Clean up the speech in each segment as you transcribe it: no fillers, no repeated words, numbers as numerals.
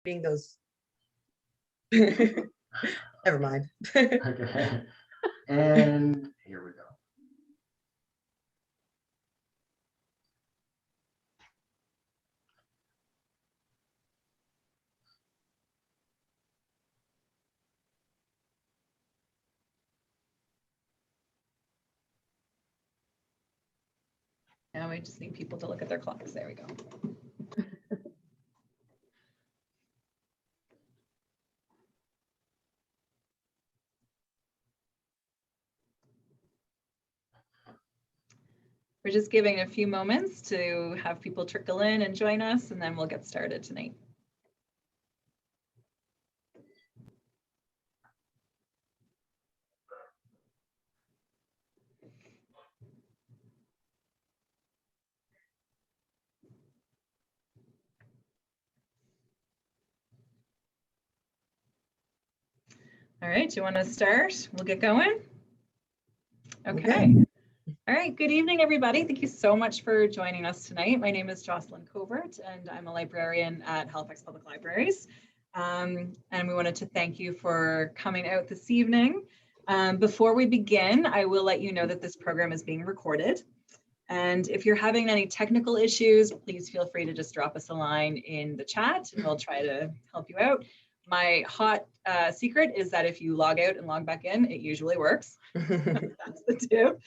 reading those. Never mind. Okay. And here we go. Now we just need people to look at their clocks. There we go. We're just giving a few moments to have people trickle in and join us, and then we'll get started tonight. All right, do you want to start? We'll get going. Okay. All right, good evening, everybody. Thank you so much for joining us tonight. My name is Jocelyn Covert, and I'm a librarian at Halifax Public Libraries. And we wanted to thank you for coming out this evening. Before we begin, I will let you know that this program is being recorded. And if you're having any technical issues, please feel free to just drop us a line in the chat, and we'll try to help you out. My hot secret is that if you log out and log back in, it usually works. That's the tip.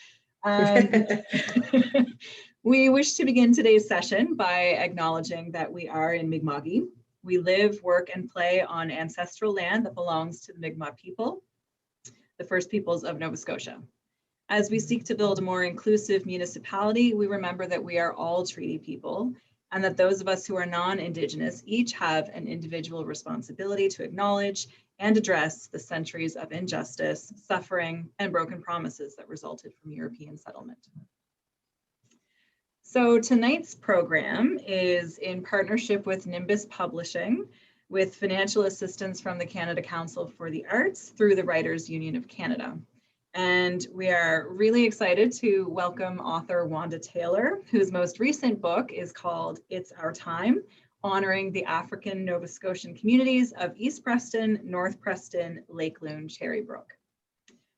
We wish to begin today's session by acknowledging that we are in Mi'kma'ki. We live, work, and play on ancestral land that belongs to the Mi'kmaq people, the First Peoples of Nova Scotia. As we seek to build a more inclusive municipality, we remember that we are all treaty people, and that those of us who are non-Indigenous each have an individual responsibility to acknowledge and address the centuries of injustice, suffering, and broken promises that resulted from European settlement. So tonight's program is in partnership with Nimbus Publishing, with financial assistance from the Canada Council for the Arts through the Writers' Union of Canada. And we are really excited to welcome author Wanda Taylor, whose most recent book is called It's Our Time, honoring the African Nova Scotian communities of East Preston, North Preston, Lake Loon, Cherry Brook.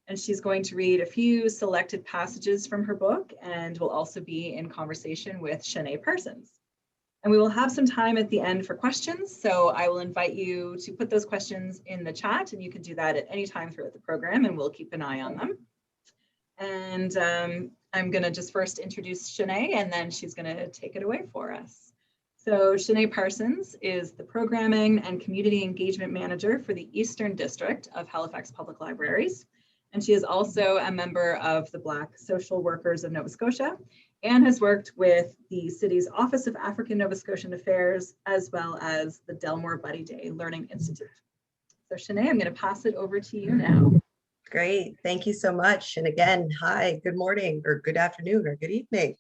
And she's going to read a few selected passages from her book, and will also be in conversation with Shanae Parsons. And we will have some time at the end for questions, so I will invite you to put those questions in the chat, and you can do that at any time throughout the program, and we'll keep an eye on them. And I'm gonna just first introduce Shanae, and then she's gonna take it away for us. So Shanae Parsons is the Programming and Community Engagement Manager for the Eastern District of Halifax Public Libraries. And she is also a member of the Black Social Workers of Nova Scotia, and has worked with the city's Office of African Nova Scotian Affairs, as well as the Delmore Buddy Day Learning Institute. So Shanae, I'm going to pass it over to you now. Great, thank you so much. And again, hi, good morning, or good afternoon, or good evening.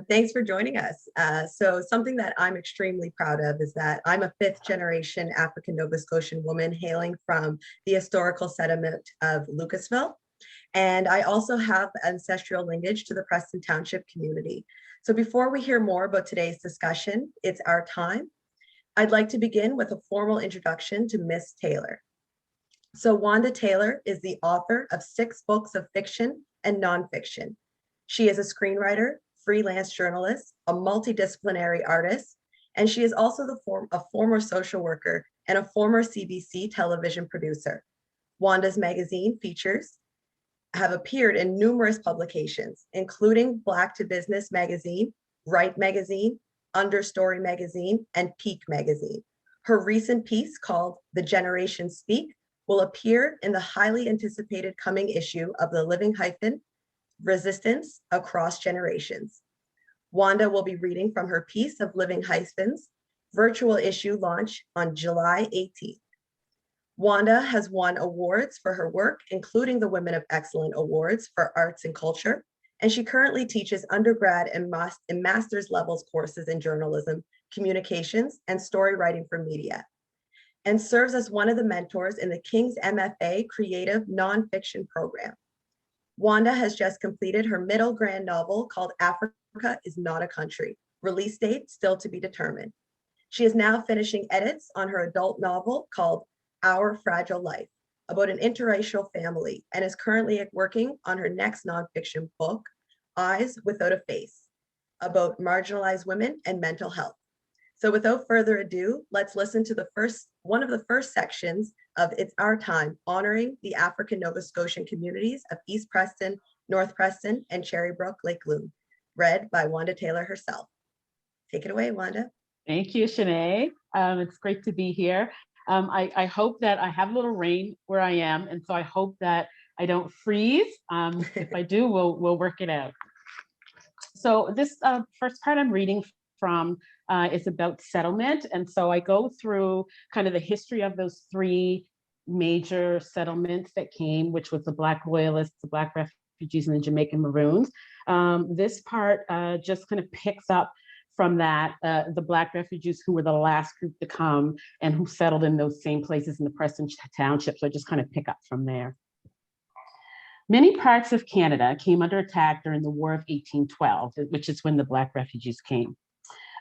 Thanks for joining us. So something that I'm extremely proud of is that I'm a 5th generation African Nova Scotian woman hailing from the historical settlement of Lucasville. And I also have ancestral lineage to the Preston Township community. So before we hear more about today's discussion, It's Our Time, I'd like to begin with a formal introduction to Miss Taylor. So Wanda Taylor is the author of 6 books of fiction and nonfiction. She is a screenwriter, freelance journalist, a multidisciplinary artist, and she is also a former social worker and a former CBC television producer. Wanda's magazine features have appeared in numerous publications, including Black to Business magazine, Right magazine, Understory magazine, and Peak magazine. Her recent piece called The Generations Speak will appear in the highly anticipated coming issue of the Living Hyphen, Resistance Across Generations. Wanda will be reading from her piece of Living Hyphens, virtual issue launch on July 18th. Wanda has won awards for her work, including the Women of Excellence Awards for Arts and Culture, and she currently teaches undergrad and master's levels courses in journalism, communications, and story writing for media, and serves as one of the mentors in the King's MFA Creative Nonfiction Program. Wanda has just completed her middle grand novel called Africa is Not a Country, release date still to be determined. She is now finishing edits on her adult novel called Our Fragile Life, about an interracial family, and is currently working on her next nonfiction book, Eyes Without a Face, about marginalized women and mental health. So without further ado, let's listen to one of the first sections of It's Our Time, honoring the African Nova Scotian communities of East Preston, North Preston, and Cherrybrook, Lake Loon, read by Wanda Taylor herself. Take it away, Wanda. Thank you, Shanae. It's great to be here. I hope that I have a little rain where I am, and so I hope that I don't freeze. If I do, we'll work it out. So this first part I'm reading from is about settlement. And so I go through kind of the history of those three major settlements that came, which was the Black Loyalists, the Black refugees, and the Jamaican Maroons. This part just kind of picks up from that, the Black refugees who were the last group to come and who settled in those same places in the Preston Township. So I just kind of pick up from there. Many parts of Canada came under attack during the War of 1812, which is when the Black refugees came.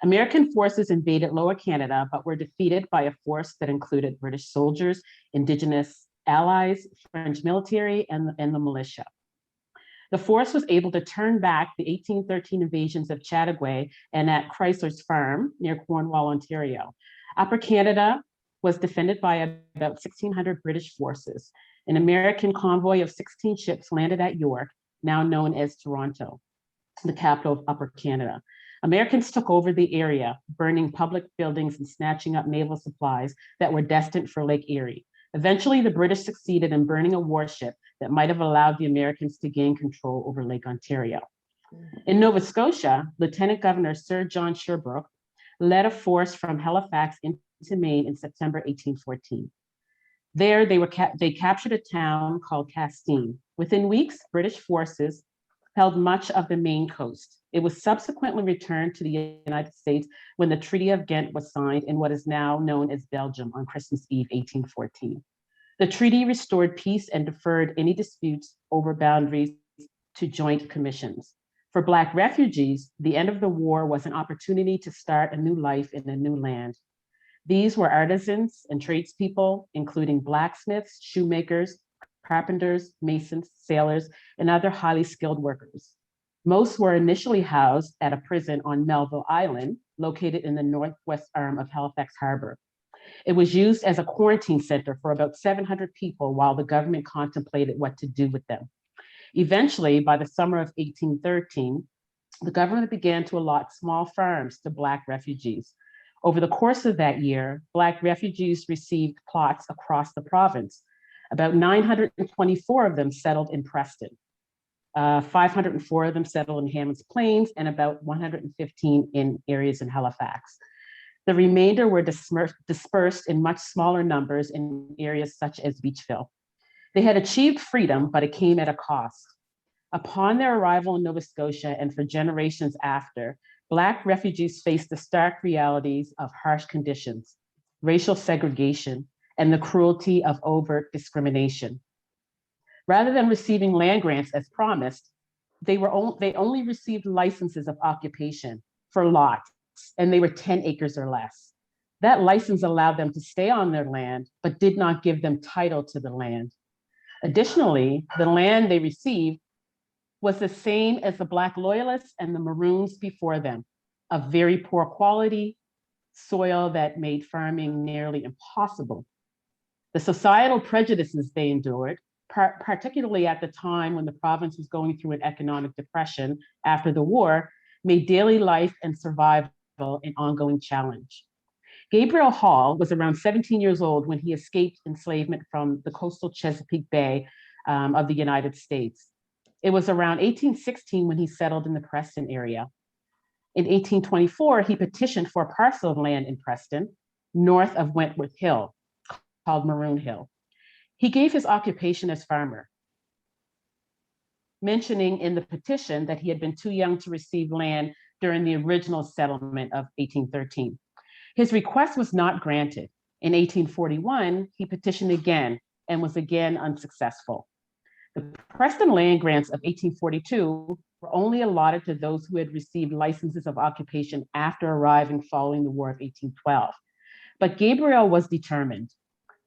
American forces invaded Lower Canada, but were defeated by a force that included British soldiers, Indigenous allies, French military, and the militia. The force was able to turn back the 1813 invasions of Chateauguay and at Chrysler's Farm near Cornwall, Ontario. Upper Canada was defended by about 1,600 British forces. An American convoy of 16 ships landed at York, now known as Toronto, the capital of Upper Canada. Americans took over the area, burning public buildings and snatching up naval supplies that were destined for Lake Erie. Eventually, the British succeeded in burning a warship that might have allowed the Americans to gain control over Lake Ontario. In Nova Scotia, Lieutenant Governor Sir John Sherbrooke led a force from Halifax into Maine in September 1814. There, they captured a town called Castine. Within weeks, British forces held much of the Maine coast. It was subsequently returned to the United States when the Treaty of Ghent was signed in what is now known as Belgium on Christmas Eve, 1814. The treaty restored peace and deferred any disputes over boundaries to joint commissions. For Black refugees, the end of the war was an opportunity to start a new life in a new land. These were artisans and tradespeople, including blacksmiths, shoemakers, carpenters, masons, sailors, and other highly skilled workers. Most were initially housed at a prison on Melville Island, located in the northwest arm of Halifax Harbor. It was used as a quarantine center for about 700 people while the government contemplated what to do with them. Eventually, by the summer of 1813, the government began to allot small farms to Black refugees. Over the course of that year, Black refugees received plots across the province. About 924 of them settled in Preston. 504 of them settled in Hammonds Plains, and about 115 in areas in Halifax. The remainder were dispersed in much smaller numbers in areas such as Beachville. They had achieved freedom, but it came at a cost. Upon their arrival in Nova Scotia and for generations after, Black refugees faced the stark realities of harsh conditions, racial segregation, and the cruelty of overt discrimination. Rather than receiving land grants as promised, they only received licenses of occupation for lots, and they were 10 acres or less. That license allowed them to stay on their land, but did not give them title to the land. Additionally, the land they received was the same as the Black Loyalists and the Maroons before them, of very poor quality, soil that made farming nearly impossible. The societal prejudices they endured, particularly at the time when the province was going through an economic depression after the war, made daily life and survival an ongoing challenge. Gabriel Hall was around 17 years old when he escaped enslavement from the coastal Chesapeake Bay of the United States. It was around 1816 when he settled in the Preston area. In 1824, he petitioned for a parcel of land in Preston, north of Wentworth Hill, called Maroon Hill. He gave his occupation as farmer, mentioning in the petition that he had been too young to receive land during the original settlement of 1813. His request was not granted. In 1841, he petitioned again and was again unsuccessful. The Preston land grants of 1842 were were only allotted to those who had received licenses of occupation after arriving following the War of 1812. But Gabriel was determined.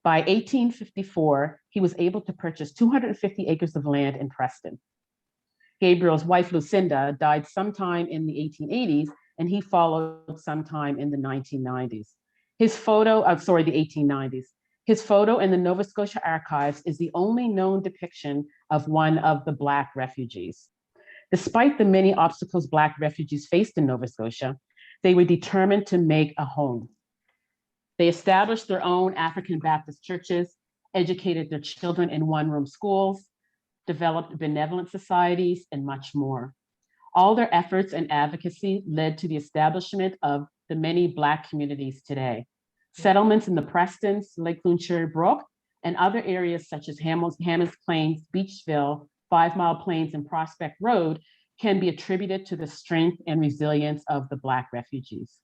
By 1854, he was able to purchase 250 acres of land in Preston. Gabriel's wife, Lucinda, died sometime in the 1880s, and he followed sometime in the 1990s. The 1890s. His photo in the Nova Scotia archives is the only known depiction of one of the Black refugees. Despite the many obstacles Black refugees faced in Nova Scotia, they were determined to make a home. They established their own African Baptist churches, educated their children in one-room schools, developed benevolent societies, and much more. All their efforts and advocacy led to the establishment of the many Black communities today. Settlements in the Prestons, Lake Loon, Brook, and other areas such as Hammonds Plains, Beachville, 5 Mile Plains, and Prospect Road can be attributed to the strength and resilience of the Black refugees.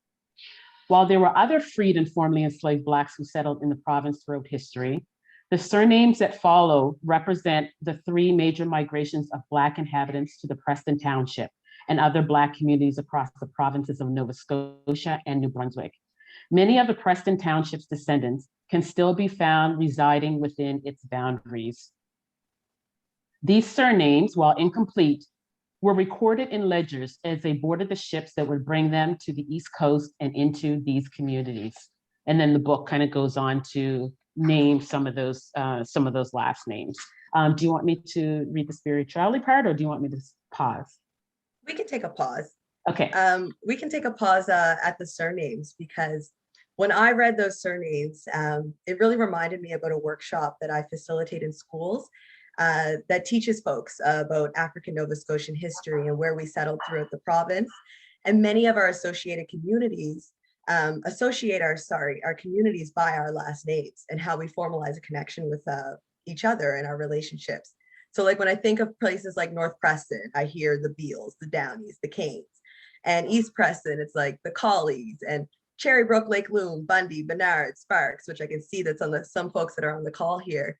While there were other freed and formerly enslaved Blacks who settled in the province throughout history, the surnames that follow represent the 3 major migrations of Black inhabitants to the Preston Township and other Black communities across the provinces of Nova Scotia and New Brunswick. Many of the Preston Township's descendants can still be found residing within its boundaries. These surnames, while incomplete, were recorded in ledgers as they boarded the ships that would bring them to the East Coast and into these communities. And then the book kind of goes on to name some of those last names. Do you want me to read the spirituality part, or do you want me to pause? We can take a pause. Okay. We can take a pause at the surnames, because when I read those surnames, it really reminded me about a workshop that I facilitate in schools that teaches folks about African Nova Scotian history and where we settled throughout the province. And many of our associated communities associate our communities by our last names and how we formalize a connection with each other and our relationships. So like when I think of places like North Preston, I hear the Beals, the Downies, the Canes. And East Preston, it's like the Collies, and Cherry Brook, Lake Loon, Bundy, Bernard, Sparks, which I can see that's on some folks that are on the call here.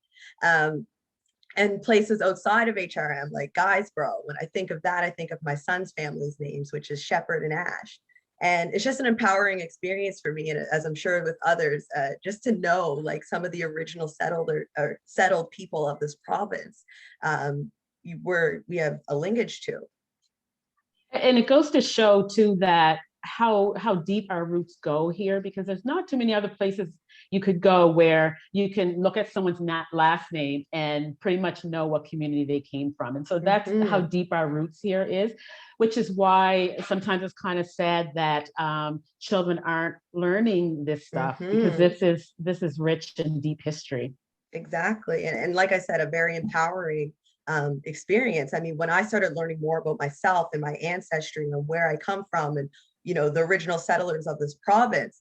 And places outside of HRM like Guysborough. When I think of that, I think of my son's family's names, which is Shepherd and Ash. And it's just an empowering experience for me, and as I'm sure with others, just to know like some of the original settled people of this province, we have a linkage to. And it goes to show too that how deep our roots go here, because there's not too many other places you could go where you can look at someone's last name and pretty much know what community they came from. And so that's how deep our roots here is, which is why sometimes it's kind of sad that children aren't learning this stuff, because this is rich and deep history. Exactly. And like I said, a very empowering experience. I mean, when I started learning more about myself and my ancestry and where I come from, and the original settlers of this province,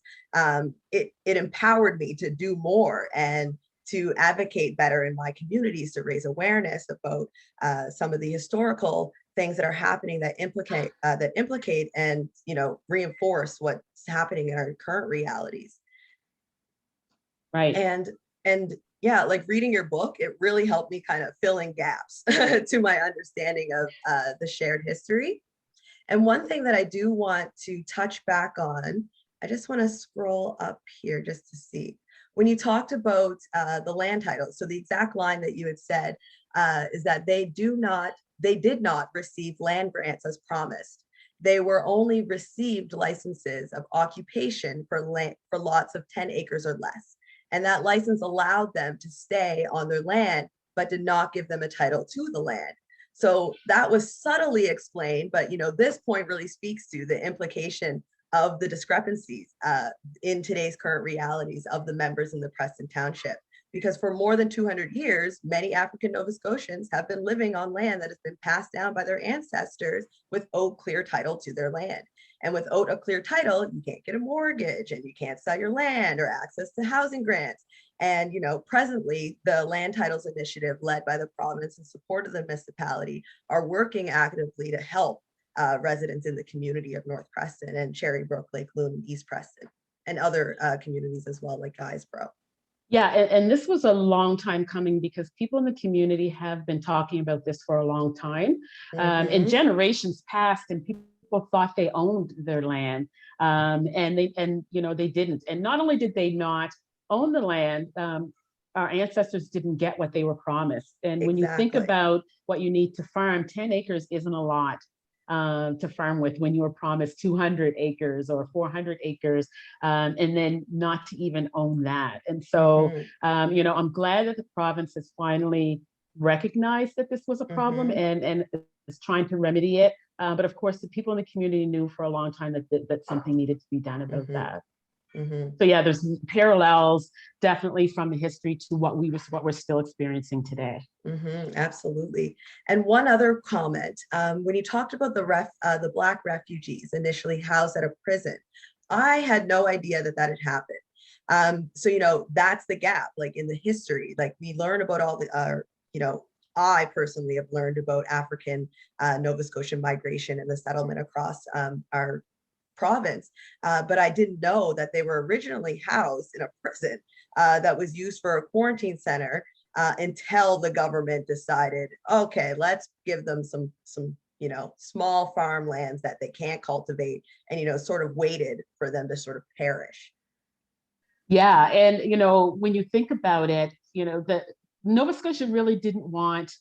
it empowered me to do more and to advocate better in my communities, to raise awareness about some of the historical things that are happening that implicate and reinforce what's happening in our current realities. Right. And yeah, like reading your book, it really helped me kind of fill in gaps to my understanding of the shared history. And one thing that I do want to touch back on, I just want to scroll up here just to see. When you talked about the land titles, so the exact line that you had said is that they did not receive land grants as promised. They were only received licenses of occupation for lots of 10 acres or less. And that license allowed them to stay on their land, but did not give them a title to the land. So that was subtly explained, but this point really speaks to the implication of the discrepancies in today's current realities of the members in the Preston Township. Because for more than 200 years, many African Nova Scotians have been living on land that has been passed down by their ancestors without clear title to their land. And without a clear title, you can't get a mortgage and you can't sell your land or access to housing grants. And presently, the Land Titles Initiative, led by the province in support of the municipality, are working actively to help residents in the community of North Preston and Cherry Brook, Lake Loon, and East Preston, and other communities as well, like Guysborough. Yeah, and this was a long time coming because people in the community have been talking about this for a long time. In Mhm. generations past, and people thought they owned their land, and they didn't. And not only did they not own the land, our ancestors didn't get what they were promised. And when you think Exactly. about what you need to farm, 10 acres isn't a lot to farm with when you were promised 200 acres or 400 acres, and then not to even own that. And so, Mhm. I'm glad that the province has finally recognized that this was a problem Mhm. and is trying to remedy it. But of course, the people in the community knew for a long time that something needed to be done about Mhm. that. Mhm. So yeah, there's parallels definitely from the history to what we're still experiencing today. Absolutely. And one other comment, when you talked about the Black refugees initially housed at a prison, I had no idea that that had happened. So, that's the gap, like in the history, like we learn about all the, I personally have learned about African Nova Scotian migration and the settlement across our province, but I didn't know that they were originally housed in a prison that was used for a quarantine center until the government decided, okay, let's give them some small farmlands that they can't cultivate, and sort of waited for them to sort of perish. Yeah, and when you think about it, the Nova Scotia really didn't want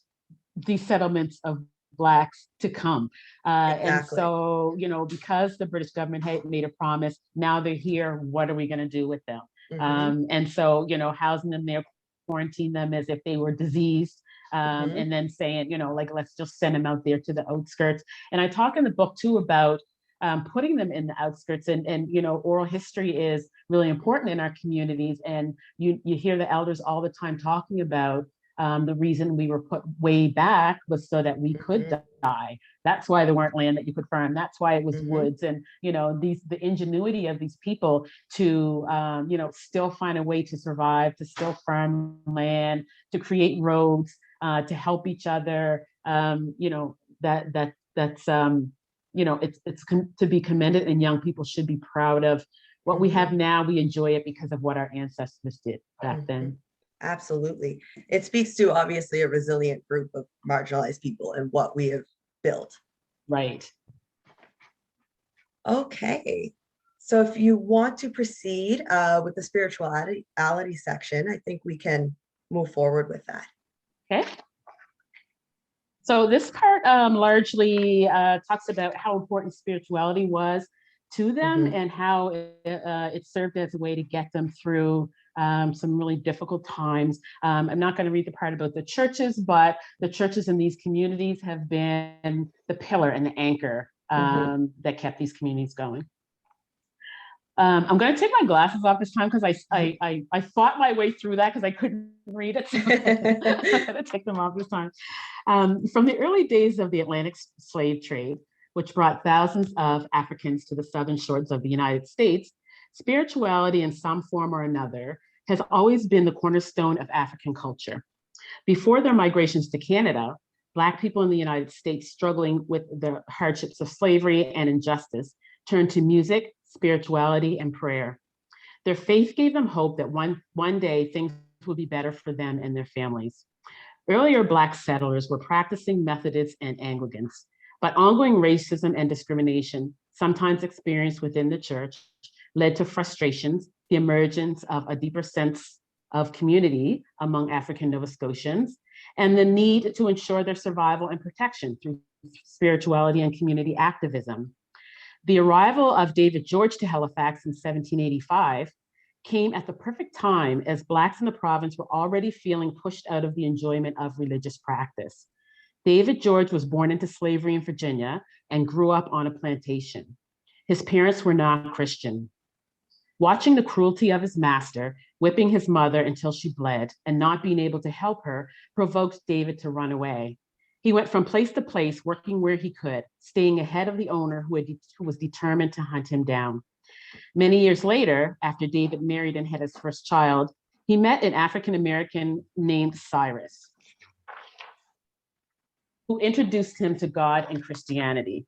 these settlements of Blacks to come. And Exactly. so, because the British government had made a promise, now they're here, what are we going to do with them? Hmm. And so, housing them there, quarantine them as if they were diseased, Hmm. and then saying, like, let's just send them out there to the outskirts. And I talk in the book too about putting them in the outskirts, and oral history is really important in our communities. And you hear the elders all the time talking about the reason we were put way back was so that we could Hmm. die. That's why there weren't land that you could farm. That's why it was Hmm. woods. And the ingenuity of these people to still find a way to survive, to still farm land, to create roads, to help each other. It's to be commended, and young people should be proud of what we have Hmm. now. We enjoy it because of what our ancestors did back Hmm. then. Absolutely. It speaks to obviously a resilient group of marginalized people and what we have built. Right. Okay. So if you want to proceed with the spirituality section, I think we can move forward with that. Okay. So this part largely talks about how important spirituality was to them Hmm. and how it served as a way to get them through some really difficult times. I'm not going to read the part about the churches, but the churches in these communities have been the pillar and the anchor Hmm. that kept these communities going. I'm going to take my glasses off this time because I fought my way through that because I couldn't read it. So I'm going to take them off this time. From the early days of the Atlantic slave trade, which brought thousands of Africans to the southern shores of the United States, spirituality in some form or another has always been the cornerstone of African culture. Before their migrations to Canada, Black people in the United States struggling with the hardships of slavery and injustice turned to music, spirituality, and prayer. Their faith gave them hope that one day things would be better for them and their families. Earlier Black settlers were practicing Methodists and Anglicans, but ongoing racism and discrimination, sometimes experienced within the church, led to frustrations, the emergence of a deeper sense of community among African Nova Scotians, and the need to ensure their survival and protection through spirituality and community activism. The arrival of David George to Halifax in 1785 came at the perfect time as Blacks in the province were already feeling pushed out of the enjoyment of religious practice. David George was born into slavery in Virginia and grew up on a plantation. His parents were not Christian. Watching the cruelty of his master, whipping his mother until she bled, and not being able to help her, provoked David to run away. He went from place to place, working where he could, staying ahead of the owner who was determined to hunt him down. Many years later, after David married and had his first child, he met an African American named Cyrus, who introduced him to God and Christianity.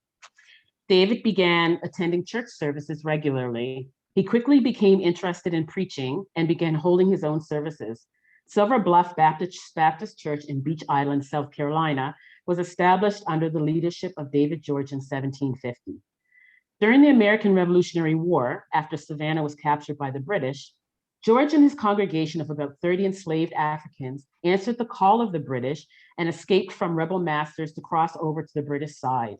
David began attending church services regularly, He quickly became interested in preaching and began holding his own services. Silver Bluff Baptist Church in Beach Island, South Carolina, was established under the leadership of David George in 1750. During the American Revolutionary War, after Savannah was captured by the British, George and his congregation of about 30 enslaved Africans answered the call of the British and escaped from rebel masters to cross over to the British side.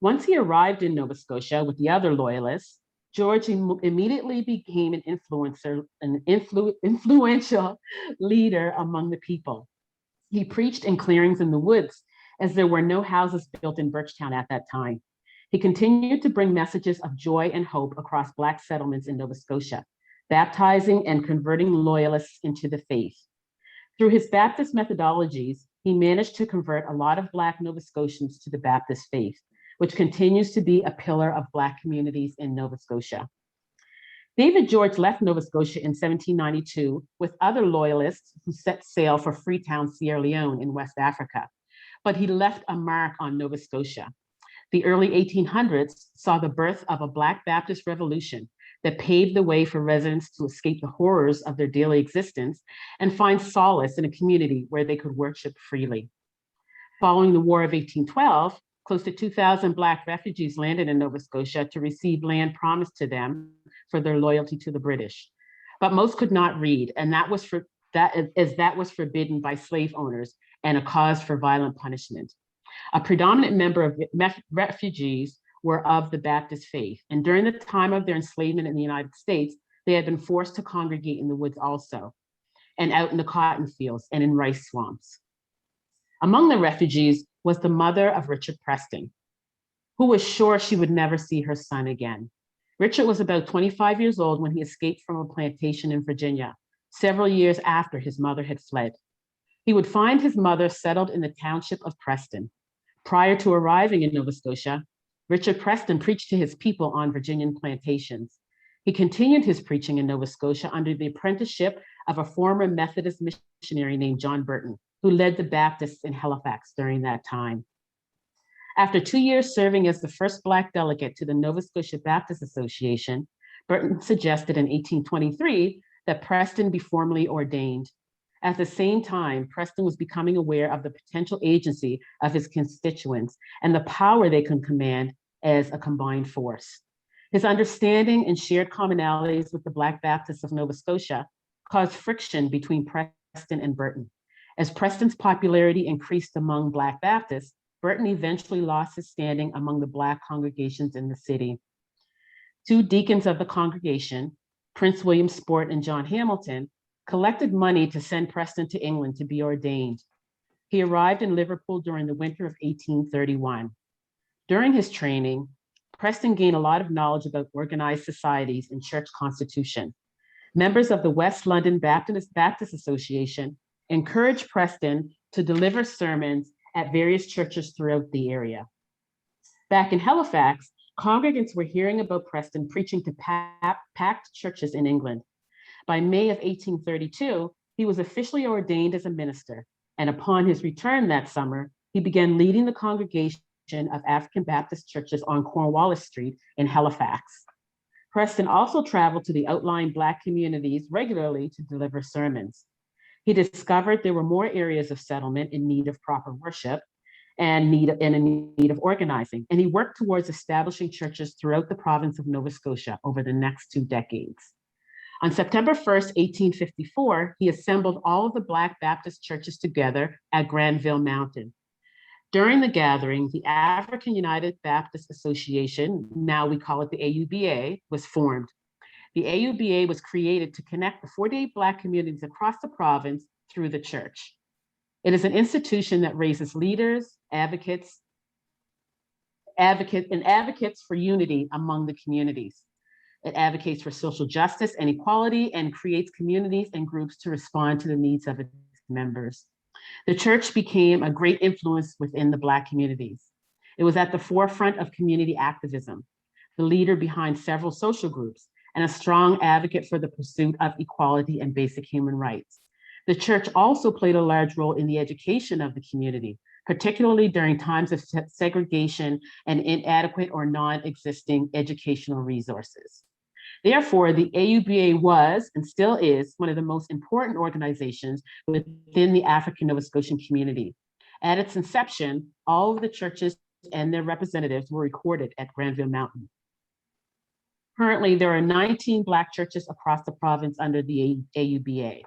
Once he arrived in Nova Scotia with the other loyalists, George immediately became an influential leader among the people. He preached in clearings in the woods, as there were no houses built in Birchtown at that time. He continued to bring messages of joy and hope across Black settlements in Nova Scotia, baptizing and converting loyalists into the faith. Through his Baptist methodologies, he managed to convert a lot of Black Nova Scotians to the Baptist faith, which continues to be a pillar of Black communities in Nova Scotia. David George left Nova Scotia in 1792 with other loyalists who set sail for Freetown, Sierra Leone in West Africa, but he left a mark on Nova Scotia. The early 1800s saw the birth of a Black Baptist revolution that paved the way for residents to escape the horrors of their daily existence and find solace in a community where they could worship freely. Following the War of 1812, close to 2,000 Black refugees landed in Nova Scotia to receive land promised to them for their loyalty to the British. But most could not read, and that was forbidden by slave owners and a cause for violent punishment. A predominant number of refugees were of the Baptist faith, and during the time of their enslavement in the United States, they had been forced to congregate in the woods also, and out in the cotton fields and in rice swamps. Among the refugees was the mother of Richard Preston, who was sure she would never see her son again. Richard was about 25 years old when he escaped from a plantation in Virginia, several years after his mother had fled. He would find his mother settled in the township of Preston. Prior to arriving in Nova Scotia, Richard Preston preached to his people on Virginian plantations. He continued his preaching in Nova Scotia under the apprenticeship of a former Methodist missionary named John Burton, who led the Baptists in Halifax during that time. After 2 years serving as the first Black delegate to the Nova Scotia Baptist Association, Burton suggested in 1823 that Preston be formally ordained. At the same time, Preston was becoming aware of the potential agency of his constituents and the power they can command as a combined force. His understanding and shared commonalities with the Black Baptists of Nova Scotia caused friction between Preston and Burton. As Preston's popularity increased among Black Baptists, Burton eventually lost his standing among the Black congregations in the city. Two deacons of the congregation, Prince William Sport and John Hamilton, collected money to send Preston to England to be ordained. He arrived in Liverpool during the winter of 1831. During his training, Preston gained a lot of knowledge about organized societies and church constitution. Members of the West London Baptist Association encouraged Preston to deliver sermons at various churches throughout the area. Back in Halifax, congregants were hearing about Preston preaching to packed churches in England. By May of 1832, he was officially ordained as a minister, and upon his return that summer, he began leading the congregation of African Baptist churches on Cornwallis Street in Halifax. Preston also traveled to the outlying Black communities regularly to deliver sermons. He discovered there were more areas of settlement in need of proper worship and in need of organizing, and he worked towards establishing churches throughout the province of Nova Scotia over the next 2 decades. On September 1st, 1854, he assembled all of the Black Baptist churches together at Granville Mountain. During the gathering, the African United Baptist Association, now we call it the AUBA, was formed. The AUBA was created to connect the 48 Black communities across the province through the church. It is an institution that raises leaders, advocates for unity among the communities. It advocates for social justice and equality and creates communities and groups to respond to the needs of its members. The church became a great influence within the Black communities. It was at the forefront of community activism, the leader behind several social groups, and a strong advocate for the pursuit of equality and basic human rights. The church also played a large role in the education of the community, particularly during times of segregation and inadequate or non-existing educational resources. Therefore, the AUBA was and still is one of the most important organizations within the African Nova Scotian community. At its inception, all of the churches and their representatives were recorded at Granville Mountain. Currently, there are 19 Black churches across the province under the AUBA.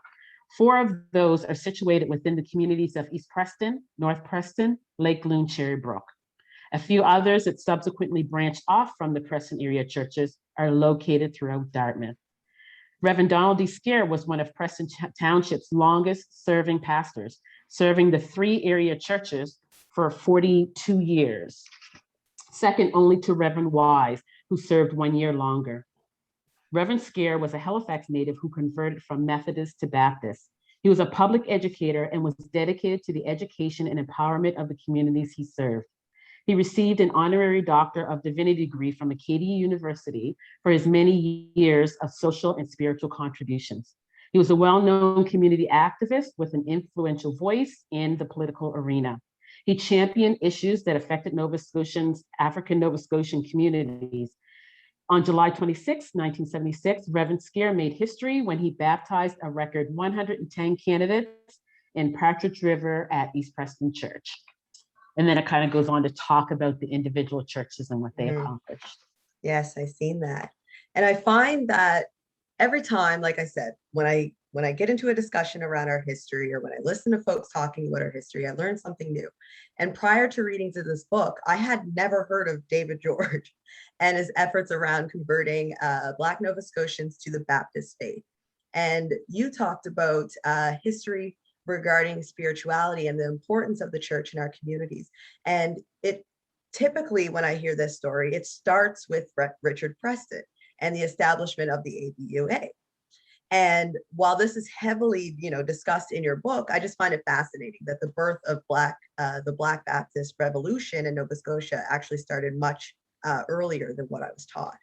4 of those are situated within the communities of East Preston, North Preston, Lake Loon, Cherry Brook. A few others that subsequently branched off from the Preston area churches are located throughout Dartmouth. Reverend Donald D. Scare was one of Preston Township's longest serving pastors, serving the 3 area churches for 42 years, second only to Reverend Wise, who served 1 year longer. Reverend Scare was a Halifax native who converted from Methodist to Baptist. He was a public educator and was dedicated to the education and empowerment of the communities he served. He received an honorary Doctor of Divinity degree from Acadia University for his many years of social and spiritual contributions. He was a well-known community activist with an influential voice in the political arena. He championed issues that affected Nova Scotians, African Nova Scotian communities. On July 26, 1976, Reverend Scare made history when he baptized a record 110 candidates in Partridge River at East Preston Church. And then it kind of goes on to talk about the individual churches and what they accomplished. Yes, I've seen that. And I find that every time, like I said, when I get into a discussion around our history, or when I listen to folks talking about our history, I learn something new. And prior to reading to this book, I had never heard of David George and his efforts around converting Black Nova Scotians to the Baptist faith. And you talked about history regarding spirituality and the importance of the church in our communities. And it typically, when I hear this story, it starts with Richard Preston and the establishment of the ABUA. And while this is heavily, discussed in your book, I just find it fascinating that the birth of the Black Baptist Revolution in Nova Scotia actually started much earlier than what I was taught.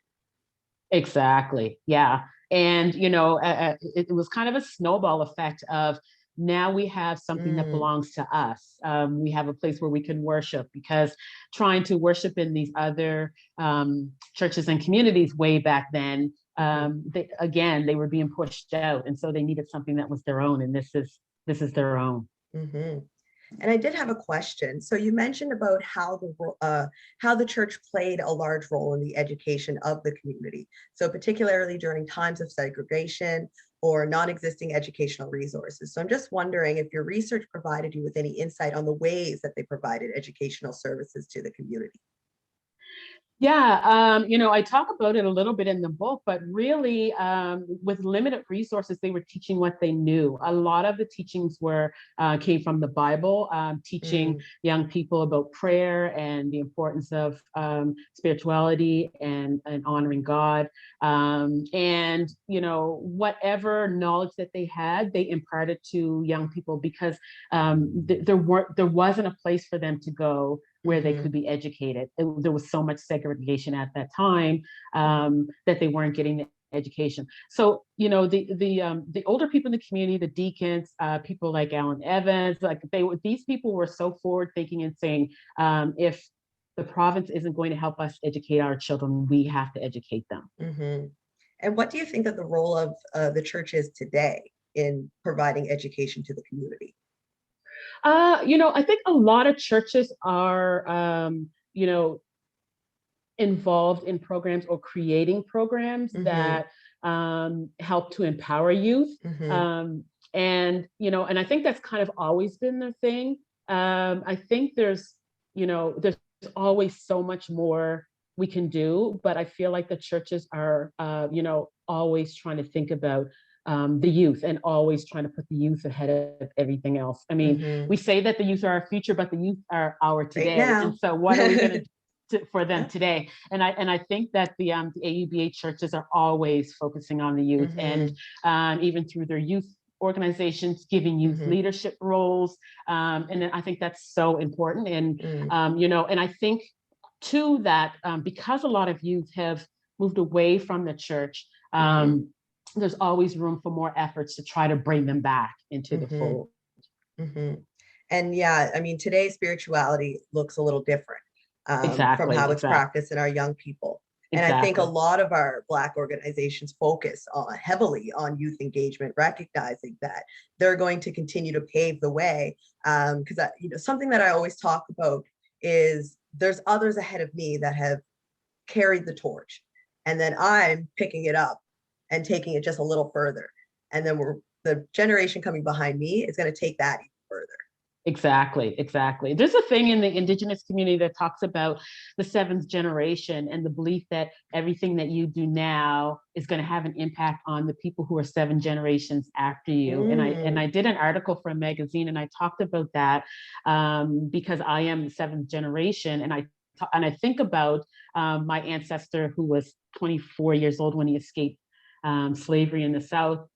Exactly, yeah. And, it was kind of a snowball effect of, now we have something that belongs to us. We have a place where we can worship, because trying to worship in these other churches and communities way back then, they were being pushed out. And so they needed something that was their own. And this is their own. Mm-hmm. And I did have a question. So you mentioned about how the church played a large role in the education of the community. So particularly during times of segregation or non-existing educational resources. So I'm just wondering if your research provided you with any insight on the ways that they provided educational services to the community. Yeah, I talk about it a little bit in the book, but really with limited resources, they were teaching what they knew. A lot of the teachings came from the Bible, teaching young people about prayer and the importance of spirituality and honoring God. And, whatever knowledge that they had, they imparted to young people, because there wasn't a place for them to go where they could be educated. There was so much segregation at that time that they weren't getting the education. So, the older people in the community, the deacons, people like Alan Evans, these people were so forward thinking and saying, if the province isn't going to help us educate our children, we have to educate them. Mm-hmm. And what do you think that the role of the church is today in providing education to the community? I think a lot of churches are, involved in programs or creating programs that help to empower youth. And I think that's kind of always been the thing. I think there's always so much more we can do, but I feel like the churches are, always trying to think about the youth and always trying to put the youth ahead of everything else. I mean, we say that the youth are our future, but the youth are our today. Right, and so what are we going to do for them today? And I think that the AUBA churches are always focusing on the youth, and even through their youth organizations, giving youth leadership roles. And I think that's so important. And, and I think too that because a lot of youth have moved away from the church, there's always room for more efforts to try to bring them back into the fold. And yeah, I mean, today's spirituality looks a little different from how it's practiced in our young people. And I think a Exactly. lot of our Black organizations focus heavily on youth engagement, recognizing that they're going to continue to pave the way. Because something that I always talk about is there's others ahead of me that have carried the torch, and then I'm picking it up and taking it just a little further. And then the generation coming behind me is going to take that even further. Exactly, exactly. There's a thing in the Indigenous community that talks about the seventh generation and the belief that everything that you do now is going to have an impact on the people who are 7 generations after you. And I did an article for a magazine, and I talked about that because I am the 7th generation, and I think about my ancestor who was 24 years old when he escaped slavery in the South,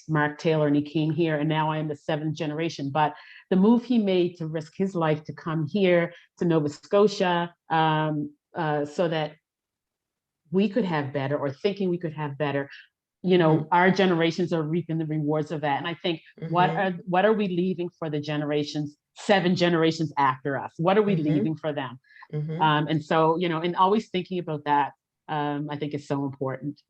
Mark Taylor, and he came here, and now I am the 7th generation. But the move he made to risk his life to come here to Nova Scotia so that we could have better, or thinking we could have better, our generations are reaping the rewards of that. And I think, what are we leaving for the generations, 7 generations after us? What are we leaving for them? And so, and always thinking about that, I think is so important.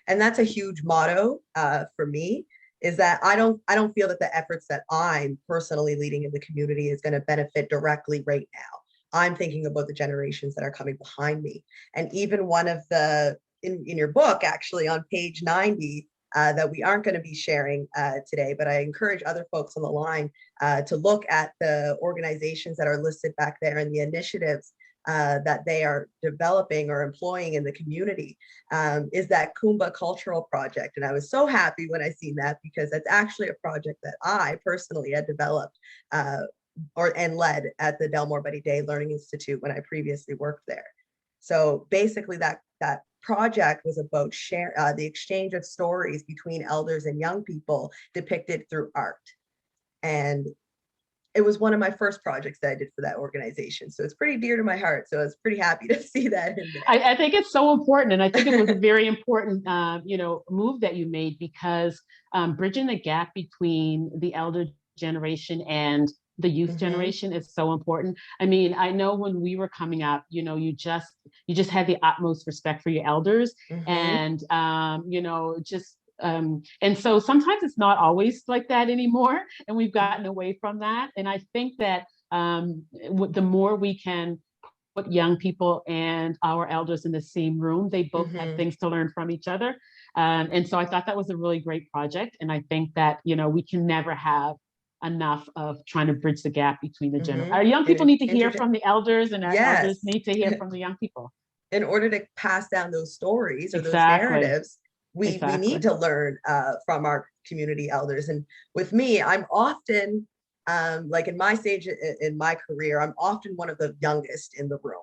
And that's a huge motto for me, is that I don't feel that the efforts that I'm personally leading in the community is going to benefit directly right now. I'm thinking about the generations that are coming behind me. And even one of in your book, actually on page 90, that we aren't going to be sharing today, but I encourage other folks on the line to look at the organizations that are listed back there and the initiatives that they are developing or employing in the community, is that Kumba Cultural Project. And I was so happy when I seen that, because that's actually a project that I personally had developed and led at the Delmore Buddy Day Learning Institute when I previously worked there. So basically that project was about the exchange of stories between elders and young people depicted through art. And it was one of my first projects that I did for that organization. So it's pretty dear to my heart. So I was pretty happy to see that in there. I think it's so important. And I think it was a very important, move that you made, because bridging the gap between the elder generation and the youth generation is so important. I mean, I know when we were coming up, you just had the utmost respect for your elders, and, and so sometimes it's not always like that anymore, and we've gotten away from that. And I think that the more we can put young people and our elders in the same room, they both have things to learn from each other. And so I thought that was a really great project. And I think that, we can never have enough of trying to bridge the gap between the generations. Our young people need to hear from the elders, and our elders need to hear from the young people. In order to pass down those stories or those narratives, we need to learn from our community elders. And with me, I'm often, like in my stage in my career, I'm often one of the youngest in the room.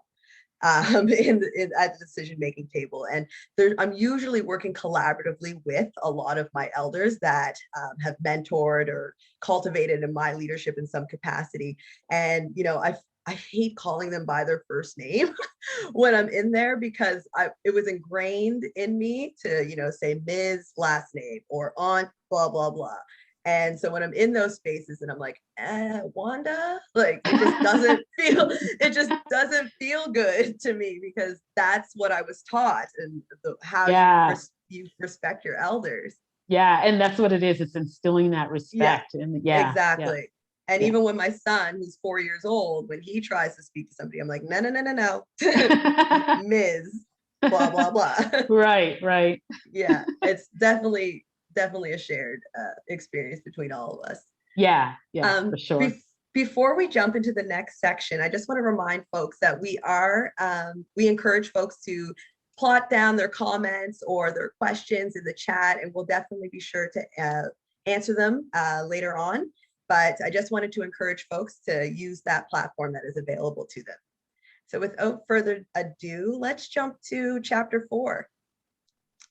At the decision-making table. And I'm usually working collaboratively with a lot of my elders that have mentored or cultivated in my leadership in some capacity. And, I hate calling them by their first name when I'm in there, because it was ingrained in me to, say Ms. last name or Aunt blah, blah, blah. And so when I'm in those spaces and I'm like, Wanda, like it just doesn't feel good to me, because that's what I was taught, and how you respect your elders. Yeah, and that's what it is. It's instilling that respect. And exactly. Yeah. And even when my son, who's 4 years old, when he tries to speak to somebody, I'm like, no, Ms. blah, blah, blah. Right. Yeah, it's definitely a shared experience between all of us. Yeah, for sure. Before we jump into the next section, I just want to remind folks that we encourage folks to plot down their comments or their questions in the chat, and we'll definitely be sure to answer them later on. But I just wanted to encourage folks to use that platform that is available to them. So without further ado, let's jump to chapter 4.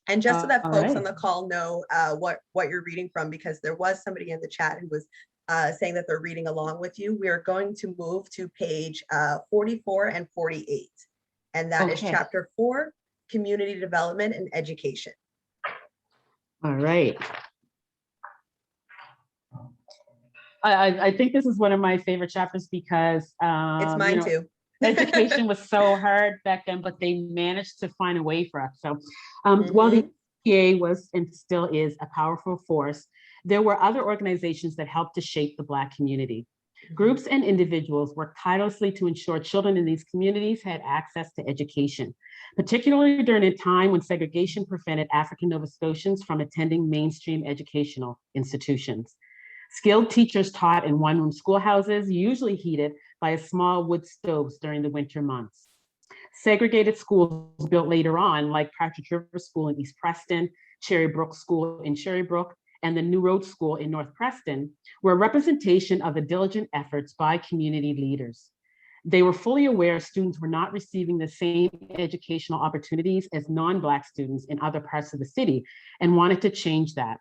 And just so that folks on the call know what you're reading from, because there was somebody in the chat who was saying that they're reading along with you, we are going to move to page 44 and 48. And that is chapter 4, Community Development and Education. All right. I think this is one of my favorite chapters, because it's mine too. Education was so hard back then, but they managed to find a way for us. So while the PA was and still is a powerful force, there were other organizations that helped to shape the Black community. Groups and individuals worked tirelessly to ensure children in these communities had access to education, particularly during a time when segregation prevented African Nova Scotians from attending mainstream educational institutions. Skilled teachers taught in one-room schoolhouses, usually heated by small wood stoves during the winter months. Segregated schools built later on, like Partridge River School in East Preston, Cherry Brook School in Cherry Brook, and the New Road School in North Preston, were a representation of the diligent efforts by community leaders. They were fully aware students were not receiving the same educational opportunities as non-Black students in other parts of the city and wanted to change that.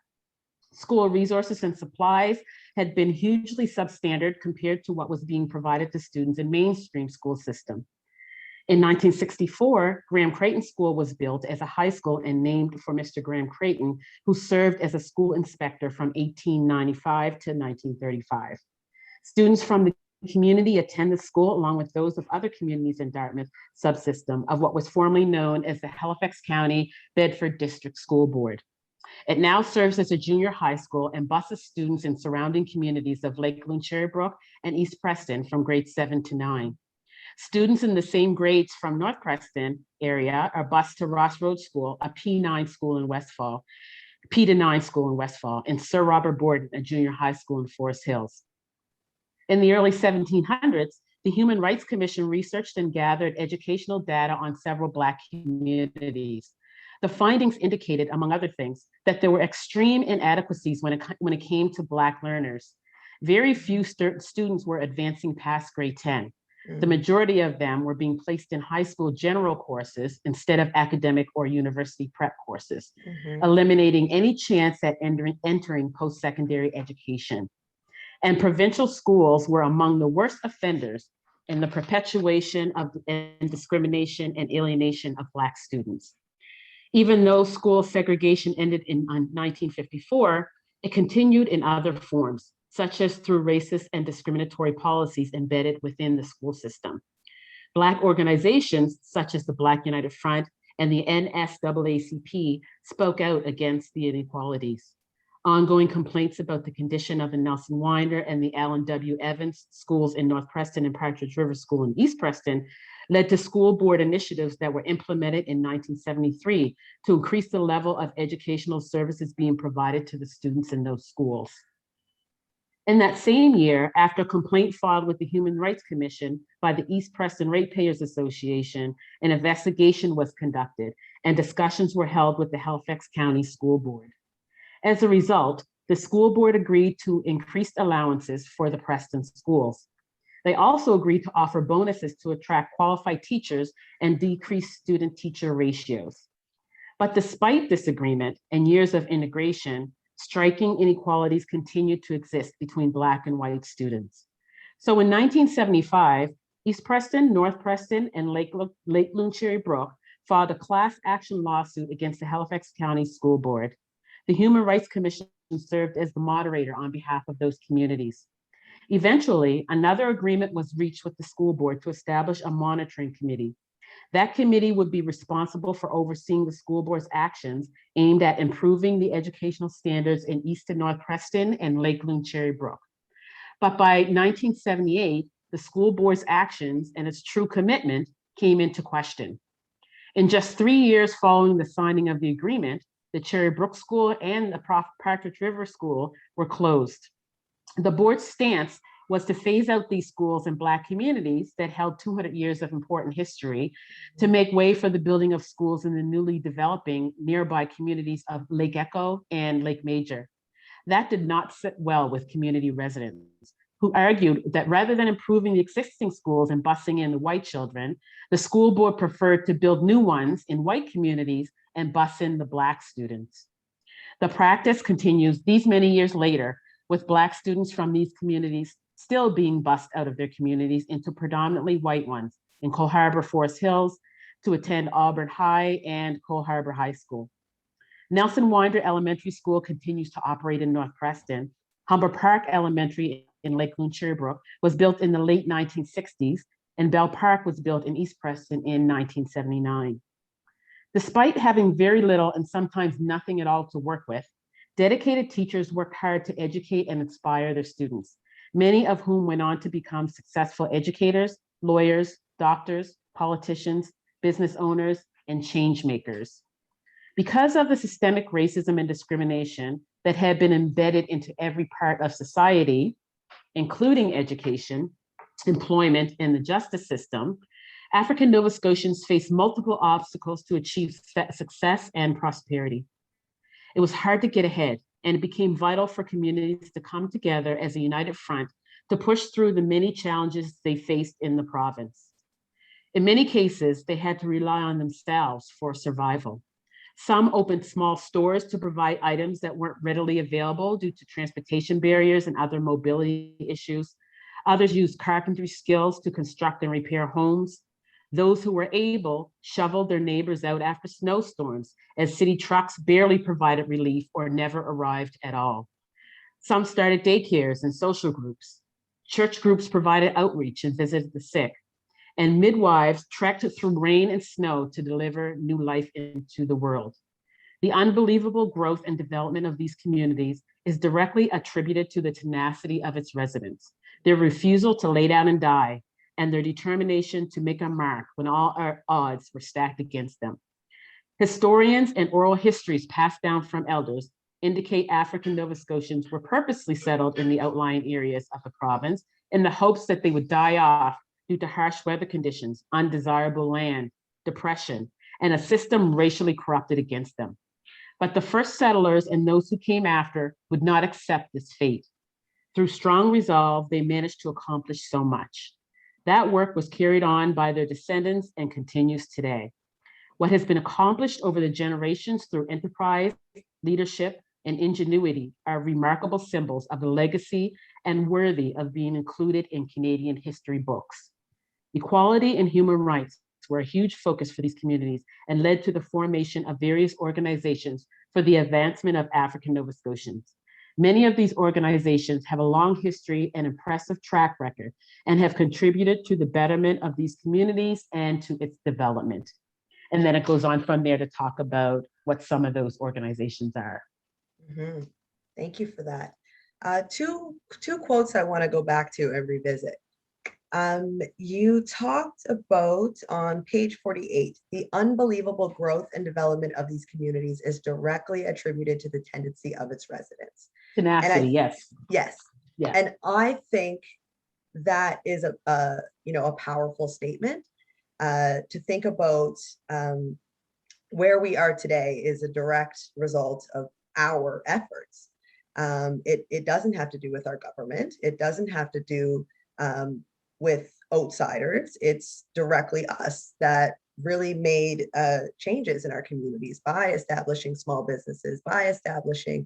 School resources and supplies had been hugely substandard compared to what was being provided to students in mainstream school system. In 1964, Graham Creighton School was built as a high school and named for Mr. Graham Creighton, who served as a school inspector from 1895 to 1935. Students from the community attend the school along with those of other communities in Dartmouth subsystem of what was formerly known as the Halifax County Bedford District School Board. It now serves as a junior high school and buses students in surrounding communities of Lake Loon, Cherry Brook, and East Preston from grades 7 to 9. Students in the same grades from North Preston area are bused to Ross Road School, a P9 school in Westfall, P to 9 school in Westfall, and Sir Robert Borden, a junior high school in Forest Hills. In the early 1700s, the Human Rights Commission researched and gathered educational data on several Black communities. The findings indicated, among other things, that there were extreme inadequacies when it came to Black learners. Very few students were advancing past grade 10. The majority of them were being placed in high school general courses instead of academic or university prep courses, eliminating any chance at entering post-secondary education. And provincial schools were among the worst offenders in the perpetuation of and discrimination and alienation of Black students. Even though school segregation ended in 1954, it continued in other forms, such as through racist and discriminatory policies embedded within the school system. Black organizations, such as the Black United Front and the NSAACP, spoke out against the inequalities. Ongoing complaints about the condition of the Nelson Winder and the Allen W. Evans schools in North Preston and Partridge River School in East Preston led to school board initiatives that were implemented in 1973 to increase the level of educational services being provided to the students in those schools. In that same year, after a complaint filed with the Human Rights Commission by the East Preston Ratepayers Association, an investigation was conducted and discussions were held with the Halifax County School Board. As a result, the school board agreed to increased allowances for the Preston schools. They also agreed to offer bonuses to attract qualified teachers and decrease student-teacher ratios. But despite this agreement and years of integration, striking inequalities continued to exist between Black and white students. So in 1975, East Preston, North Preston, and Lake Loon Cherry Brook filed a class action lawsuit against the Halifax County School Board. The Human Rights Commission served as the moderator on behalf of those communities. Eventually, another agreement was reached with the school board to establish a monitoring committee. That committee would be responsible for overseeing the school board's actions aimed at improving the educational standards in East and North Preston and Lake Loon Cherry Brook. But by 1978, the school board's actions and its true commitment came into question. In just 3 years following the signing of the agreement, the Cherry Brook School and the Partridge River School were closed. The board's stance was to phase out these schools in Black communities that held 200 years of important history to make way for the building of schools in the newly developing nearby communities of Lake Echo and Lake Major. That did not sit well with community residents, who argued that rather than improving the existing schools and busing in the white children, the school board preferred to build new ones in white communities and bus in the Black students. The practice continues these many years later, with Black students from these communities still being bused out of their communities into predominantly white ones in Cole Harbour, Forest Hills, to attend Auburn High and Cole Harbour High School. Nelson Winder Elementary School continues to operate in North Preston. Humber Park Elementary in Lake Loon Cherry Brook was built in the late 1960s, and Bell Park was built in East Preston in 1979. Despite having very little and sometimes nothing at all to work with, dedicated teachers worked hard to educate and inspire their students, many of whom went on to become successful educators, lawyers, doctors, politicians, business owners, and change makers. Because of the systemic racism and discrimination that had been embedded into every part of society, including education, employment, and the justice system, African Nova Scotians faced multiple obstacles to achieve success and prosperity. It was hard to get ahead, and it became vital for communities to come together as a united front to push through the many challenges they faced in the province. In many cases, they had to rely on themselves for survival. Some opened small stores to provide items that weren't readily available due to transportation barriers and other mobility issues. Others used carpentry skills to construct and repair homes. Those who were able shoveled their neighbors out after snowstorms, as city trucks barely provided relief or never arrived at all. Some started daycares and social groups. Church groups provided outreach and visited the sick. And midwives trekked through rain and snow to deliver new life into the world. The unbelievable growth and development of these communities is directly attributed to the tenacity of its residents, their refusal to lay down and die, and their determination to make a mark when all our odds were stacked against them. Historians and oral histories passed down from elders indicate African Nova Scotians were purposely settled in the outlying areas of the province in the hopes that they would die off due to harsh weather conditions, undesirable land, depression, and a system racially corrupted against them. But the first settlers and those who came after would not accept this fate. Through strong resolve, they managed to accomplish so much. That work was carried on by their descendants and continues today. What has been accomplished over the generations through enterprise, leadership, and ingenuity are remarkable symbols of the legacy and worthy of being included in Canadian history books. Equality and human rights were a huge focus for these communities and led to the formation of various organizations for the advancement of African Nova Scotians. Many of these organizations have a long history and impressive track record and have contributed to the betterment of these communities and to its development. And then it goes on from there to talk about what some of those organizations are. Mm-hmm. Thank you for that. Two quotes I want to go back to and revisit. You talked about on page 48, the unbelievable growth and development of these communities is directly attributed to the tendency of its residents. Tenacity, yes. Yes. Yeah. And I think that is a powerful statement. To think about where we are today is a direct result of our efforts. It doesn't have to do with our government. It doesn't have to do with outsiders. It's directly us that really made changes in our communities by establishing small businesses, by establishing,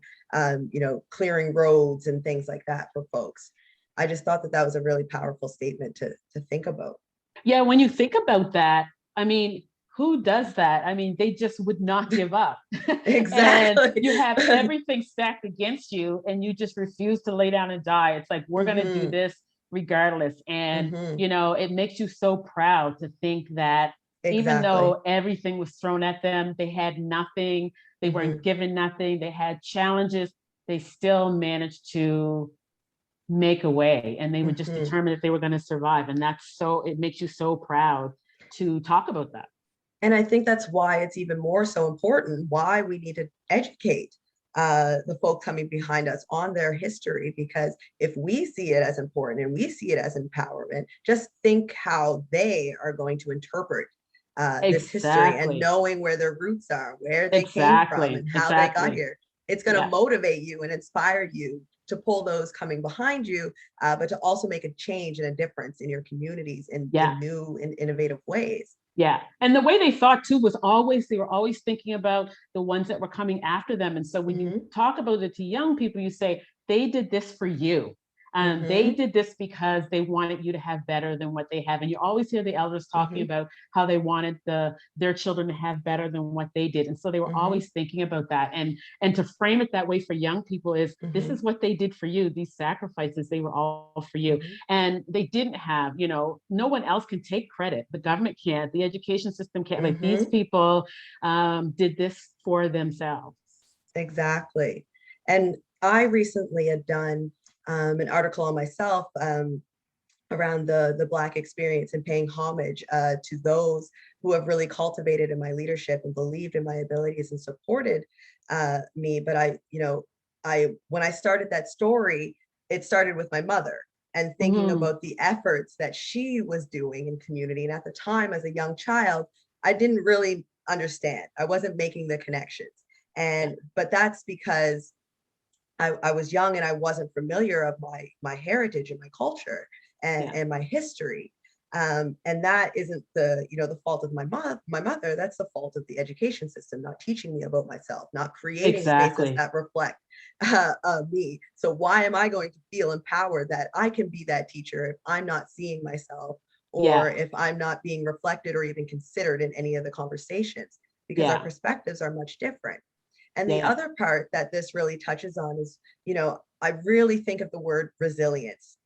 clearing roads and things like that for folks. I just thought that was a really powerful statement to think about. Yeah, when you think about that, I mean, who does that? I mean, they just would not give up. Exactly. And you have everything stacked against you and you just refuse to lay down and die. It's like, we're going to do this regardless. And, it makes you so proud to think that even though everything was thrown at them, they had nothing, they weren't given nothing, they had challenges, they still managed to make a way, and they were just determined that they were going to survive. And it makes you so proud to talk about that. And I think that's why it's even more so important, why we need to educate the folk coming behind us on their history, because if we see it as important and we see it as empowerment, just think how they are going to interpret this history and knowing where their roots are, where they came from and how they got here. It's going to motivate you and inspire you to pull those coming behind you, but to also make a change and a difference in your communities in new and innovative ways. Yeah. And the way they thought too was they were always thinking about the ones that were coming after them. And so when you talk about it to young people, you say, they did this for you. They did this because they wanted you to have better than what they have. And you always hear the elders talking about how they wanted their children to have better than what they did. And so they were always thinking about that. And to frame it that way for young people is, this is what they did for you. These sacrifices, they were all for you. And they didn't have, no one else can take credit. The government can't, the education system can't. Like, these people did this for themselves. Exactly. And I recently had done an article on myself around the Black experience and paying homage to those who have really cultivated in my leadership and believed in my abilities and supported me. But when I started that story, it started with my mother and thinking about the efforts that she was doing in community. And at the time, as a young child, I didn't really understand. I wasn't making the connections. But that's because I was young and I wasn't familiar of my heritage and my culture and my history. And that isn't the fault of my mother. That's the fault of the education system, not teaching me about myself, not creating spaces that reflect me. So why am I going to feel empowered that I can be that teacher if I'm not seeing myself, or if I'm not being reflected or even considered in any of the conversations, because our perspectives are much different. And the other part that this really touches on is, I really think of the word resilience.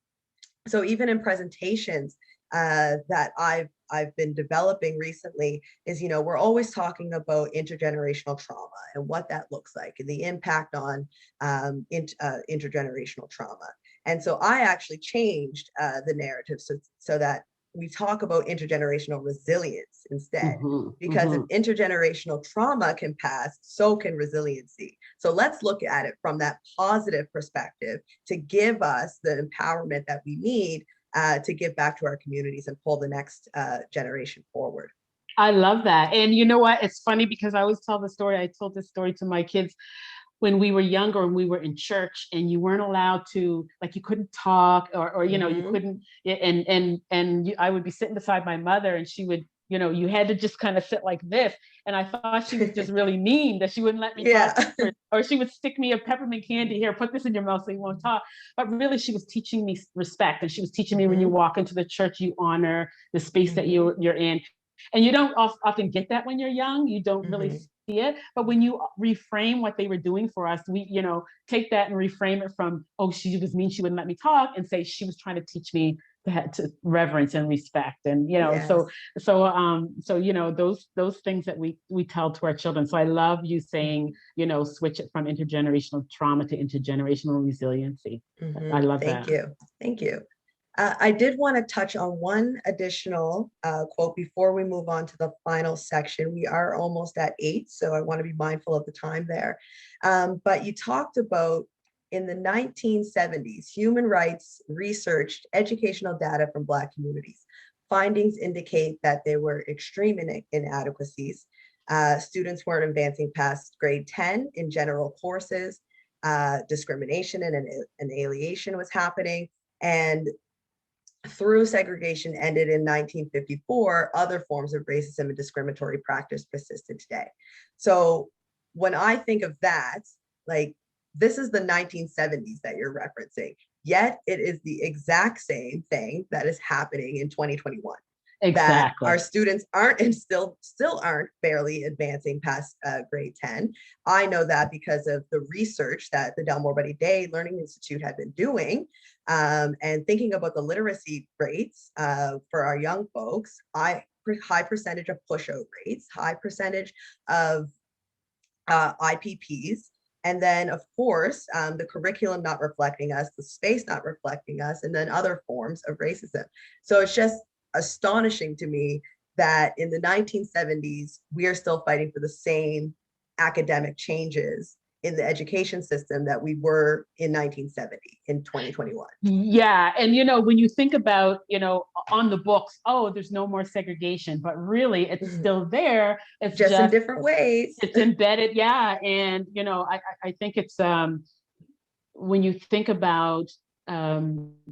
So even in presentations that I've been developing recently is, we're always talking about intergenerational trauma and what that looks like and the impact on intergenerational trauma. And so I actually changed the narrative so that we talk about intergenerational resilience instead, because if intergenerational trauma can pass, so can resiliency. So let's look at it from that positive perspective to give us the empowerment that we need to give back to our communities and pull the next generation forward. I love that. And you know what? It's funny because I always tell the story. I told this story to my kids when we were younger and we were in church and you weren't allowed to, like, you couldn't talk or you couldn't, and I would be sitting beside my mother and she would, you had to just kind of sit like this. And I thought she was just really mean that she wouldn't let me talk. Or she would stick me a peppermint candy, here, put this in your mouth so you won't talk. But really she was teaching me respect. And she was teaching me when you walk into the church, you honor the space that you're in. And you don't often get that when you're young. You don't really see it. But when you reframe what they were doing for us, we, take that and reframe it from, oh, she was mean, she wouldn't let me talk, and say she was trying to teach me to reverence and respect. And, so those things that we tell to our children. So I love you saying, switch it from intergenerational trauma to intergenerational resiliency. I love that. Thank you. I did want to touch on one additional quote before we move on to the final section. We are almost at 8, so I want to be mindful of the time there. But you talked about, in the 1970s, human rights researched educational data from Black communities. Findings indicate that there were extreme inadequacies. Students weren't advancing past grade 10 in general courses. Discrimination and annihilation was happening. And through segregation ended in 1954, other forms of racism and discriminatory practice persisted today. So when I think of that, like, this is the 1970s that you're referencing, yet it is the exact same thing that is happening in 2021. That our students aren't and still aren't barely advancing past grade 10. I know that because of the research that the Delmore Buddy Day Learning Institute had been doing, and thinking about the literacy rates for our young folks. High percentage of push-out rates, high percentage of IPPs, and then of course the curriculum not reflecting us, the space not reflecting us, and then other forms of racism. So it's just astonishing to me that in the 1970s, we are still fighting for the same academic changes in the education system that we were in 1970 in 2021. Yeah. And, when you think about, on the books, oh, there's no more segregation, but really it's still there. It's just in different ways. It's embedded. Yeah. And, I think it's, when you think about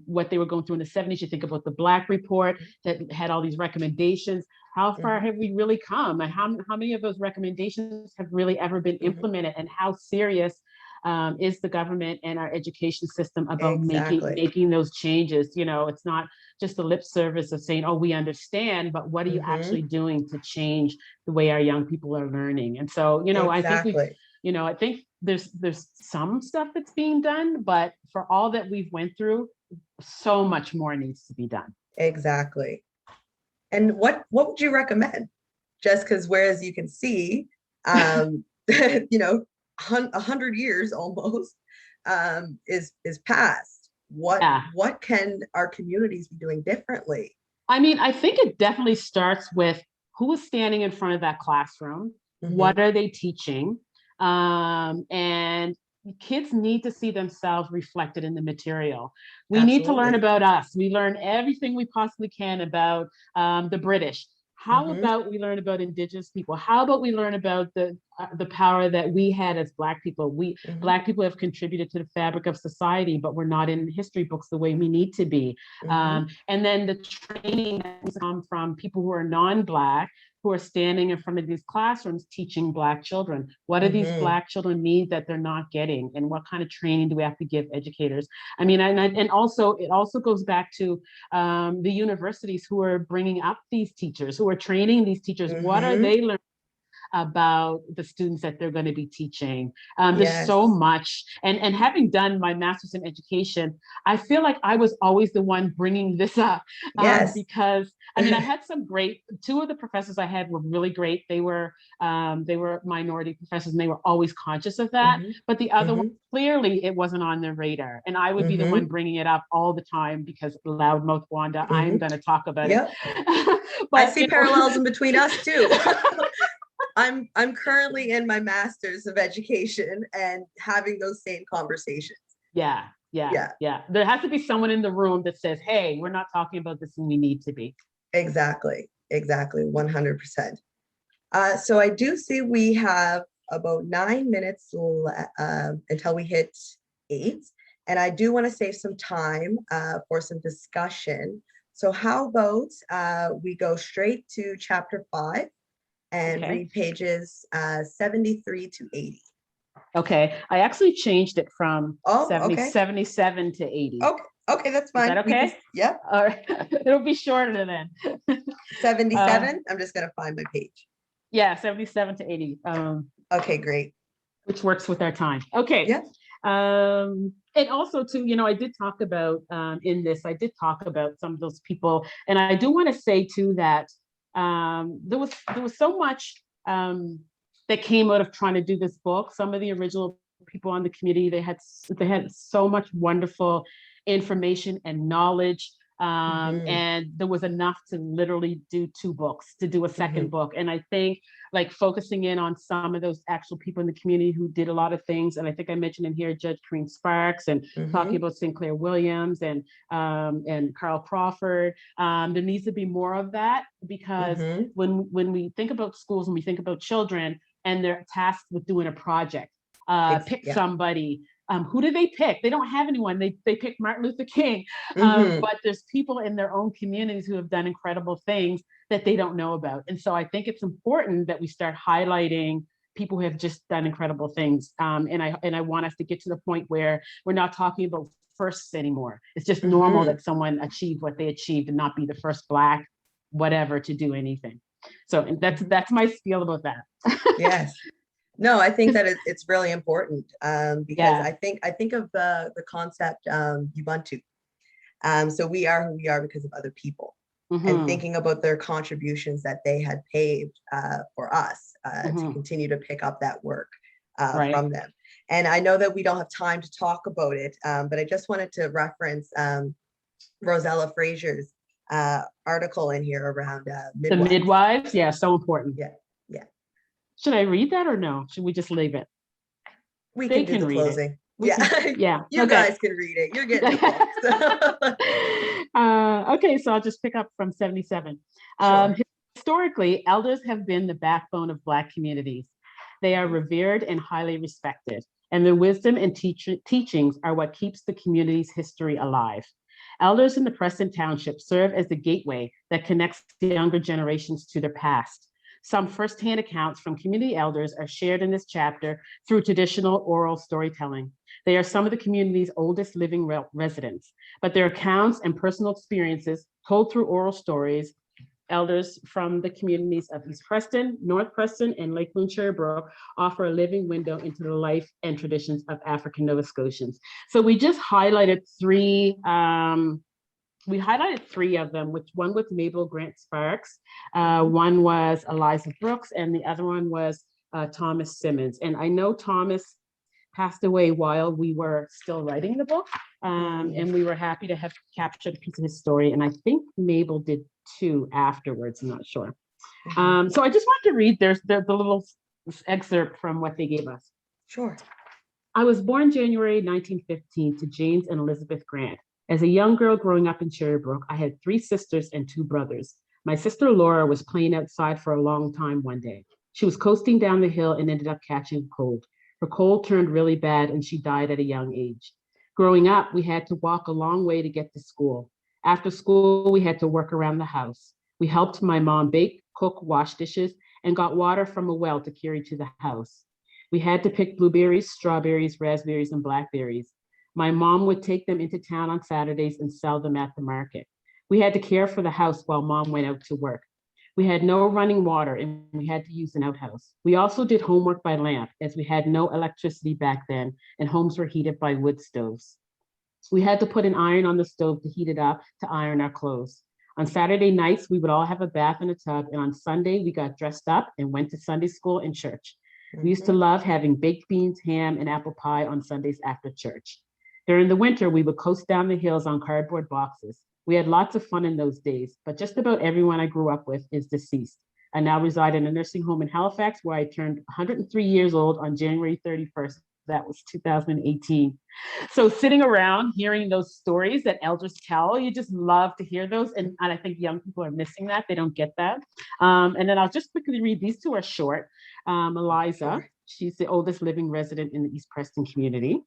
what they were going through in the 70s, you think about the Black Report that had all these recommendations. How far have we really come? And how many of those recommendations have really ever been implemented? And how serious is the government and our education system about Exactly. making those changes. You know, it's not just a lip service of saying, oh, we understand, but what are you actually doing to change the way our young people are learning? And so, you know, Exactly. I think there's some stuff that's being done, but for all that we've went through, so much more needs to be done. Exactly. And what would you recommend? Just because, whereas you can see, you know, 100 years almost is past. What can our communities be doing differently? I mean, I think it definitely starts with who is standing in front of that classroom. What are they teaching? And kids need to see themselves reflected in the material. We need to learn about us. We learn everything we possibly can about the British. How about we learn about Indigenous people? How about we learn about the power that we had as Black people? Black people have contributed to the fabric of society, but we're not in history books the way we need to be. And then the training that comes from people who are non-Black, who are standing in front of these classrooms teaching Black children. What do these Black children need that they're not getting? And what kind of training do we have to give educators? I mean, and also, it also goes back to the universities who are bringing up these teachers, who are training these teachers. What are they learning about the students that they're going to be teaching? There's so much. And having done my master's in education, I feel like I was always the one bringing this up. Because I mean, I had two of the professors I had were really great. They were minority professors, and they were always conscious of that. But the other one, clearly it wasn't on their radar. And I would be the one bringing it up all the time because loudmouth Wanda, I'm going to talk about it. But I see parallels in between us too. I'm currently in my master's of education and having those same conversations. Yeah. There has to be someone in the room that says, hey, we're not talking about this and we need to be. Exactly. 100%. So I do see we have about 9 minutes until we hit 8. And I do want to save some time for some discussion. So how about we go straight to chapter 5 and read pages 73 to 80. Okay, I actually changed it from 77 to 80. Okay, that's fine. Is that okay? Yeah. All right, it'll be shorter then. 77, I'm just gonna find my page. Yeah, 77 to 80. Okay, great. Which works with our time. Okay. Yeah. And also too, you know, I did talk about I did talk about some of those people. And I do want to say too that there was so much that came out of trying to do this book. Some of the original people on the committee, they had so much wonderful information and knowledge. And there was enough to literally do 2 books, to do a second book. And I think like focusing in on some of those actual people in the community who did a lot of things. And I think I mentioned in here, Judge Corinne Sparks, and talking about Sinclair Williams and Carl Crawford. There needs to be more of that, because when we think about schools and we think about children and they're tasked with doing a project, pick somebody. Who do they pick? They don't have anyone. They pick Martin Luther King, but there's people in their own communities who have done incredible things that they don't know about. And so I think it's important that we start highlighting people who have just done incredible things. And I want us to get to the point where we're not talking about firsts anymore. It's just normal that someone achieved what they achieved and not be the first Black, whatever, to do anything. So that's my spiel about that. Yes. No, I think that it's really important because I think of the concept Ubuntu. So we are who we are because of other people, and thinking about their contributions that they had paved for us to continue to pick up that work from them. And I know that we don't have time to talk about it, but I just wanted to reference Rosella Frazier's article in here around midwives. The midwives, yeah, so important. Yeah. Should I read that or no? Should we just leave it? We can do the closing. Yeah. You guys can read it. You're getting the books. Okay, so I'll just pick up from 77. Sure. Historically, elders have been the backbone of Black communities. They are revered and highly respected, and their wisdom and teachings are what keeps the community's history alive. Elders in the Preston Township serve as the gateway that connects the younger generations to their past. Some firsthand accounts from community elders are shared in this chapter through traditional oral storytelling. They are some of the community's oldest living residents, but their accounts and personal experiences told through oral stories, elders from the communities of East Preston, North Preston, and Lake Loon Brook offer a living window into the life and traditions of African Nova Scotians. So we just highlighted three of them, which one was Mabel Grant Sparks, one was Eliza Brooks, and the other one was Thomas Simmons. And I know Thomas passed away while we were still writing the book, and we were happy to have captured a piece of his story. And I think Mabel did too afterwards, I'm not sure. So I just wanted to read the little excerpt from what they gave us. Sure. I was born January 1915 to James and Elizabeth Grant. As a young girl growing up in Cherrybrook, I had 3 sisters and 2 brothers. My sister Laura was playing outside for a long time one day. She was coasting down the hill and ended up catching a cold. Her cold turned really bad and she died at a young age. Growing up, we had to walk a long way to get to school. After school, we had to work around the house. We helped my mom bake, cook, wash dishes, and got water from a well to carry to the house. We had to pick blueberries, strawberries, raspberries, and blackberries. My mom would take them into town on Saturdays and sell them at the market. We had to care for the house while mom went out to work. We had no running water and we had to use an outhouse. We also did homework by lamp as we had no electricity back then and homes were heated by wood stoves. We had to put an iron on the stove to heat it up to iron our clothes. On Saturday nights, we would all have a bath in a tub, and on Sunday, we got dressed up and went to Sunday school and church. We used to love having baked beans, ham, and apple pie on Sundays after church. During the winter, we would coast down the hills on cardboard boxes. We had lots of fun in those days, but just about everyone I grew up with is deceased. I now reside in a nursing home in Halifax where I turned 103 years old on January 31st. That was 2018. So sitting around hearing those stories that elders tell, you just love to hear those. And I think young people are missing that. They don't get that. And then I'll just quickly read. These 2 are short. Eliza, she's the oldest living resident in the East Preston community.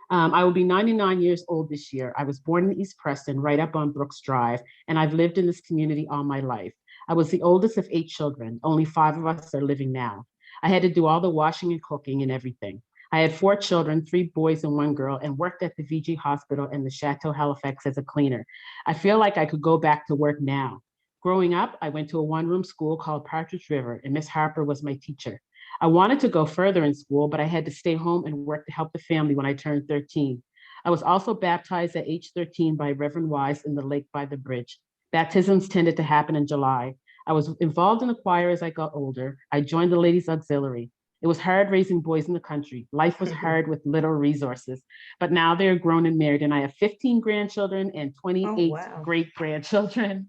I will be 99 years old this year. I was born in East Preston, right up on Brooks Drive, and I've lived in this community all my life. I was the oldest of 8 children. Only 5 of us are living now. I had to do all the washing and cooking and everything. I had 4 children, 3 boys and 1 girl, and worked at the VG Hospital and the Chateau Halifax as a cleaner. I feel like I could go back to work now. Growing up, I went to a 1-room school called Partridge River, and Miss Harper was my teacher. I wanted to go further in school, but I had to stay home and work to help the family when I turned 13. I was also baptized at age 13 by Reverend Wise in the lake by the bridge. Baptisms tended to happen in July. I was involved in the choir as I got older. I joined the Ladies Auxiliary. It was hard raising boys in the country. Life was hard with little resources, but now they're grown and married, and I have 15 grandchildren and 28 great-grandchildren.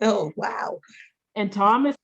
Oh, wow. And Thomas,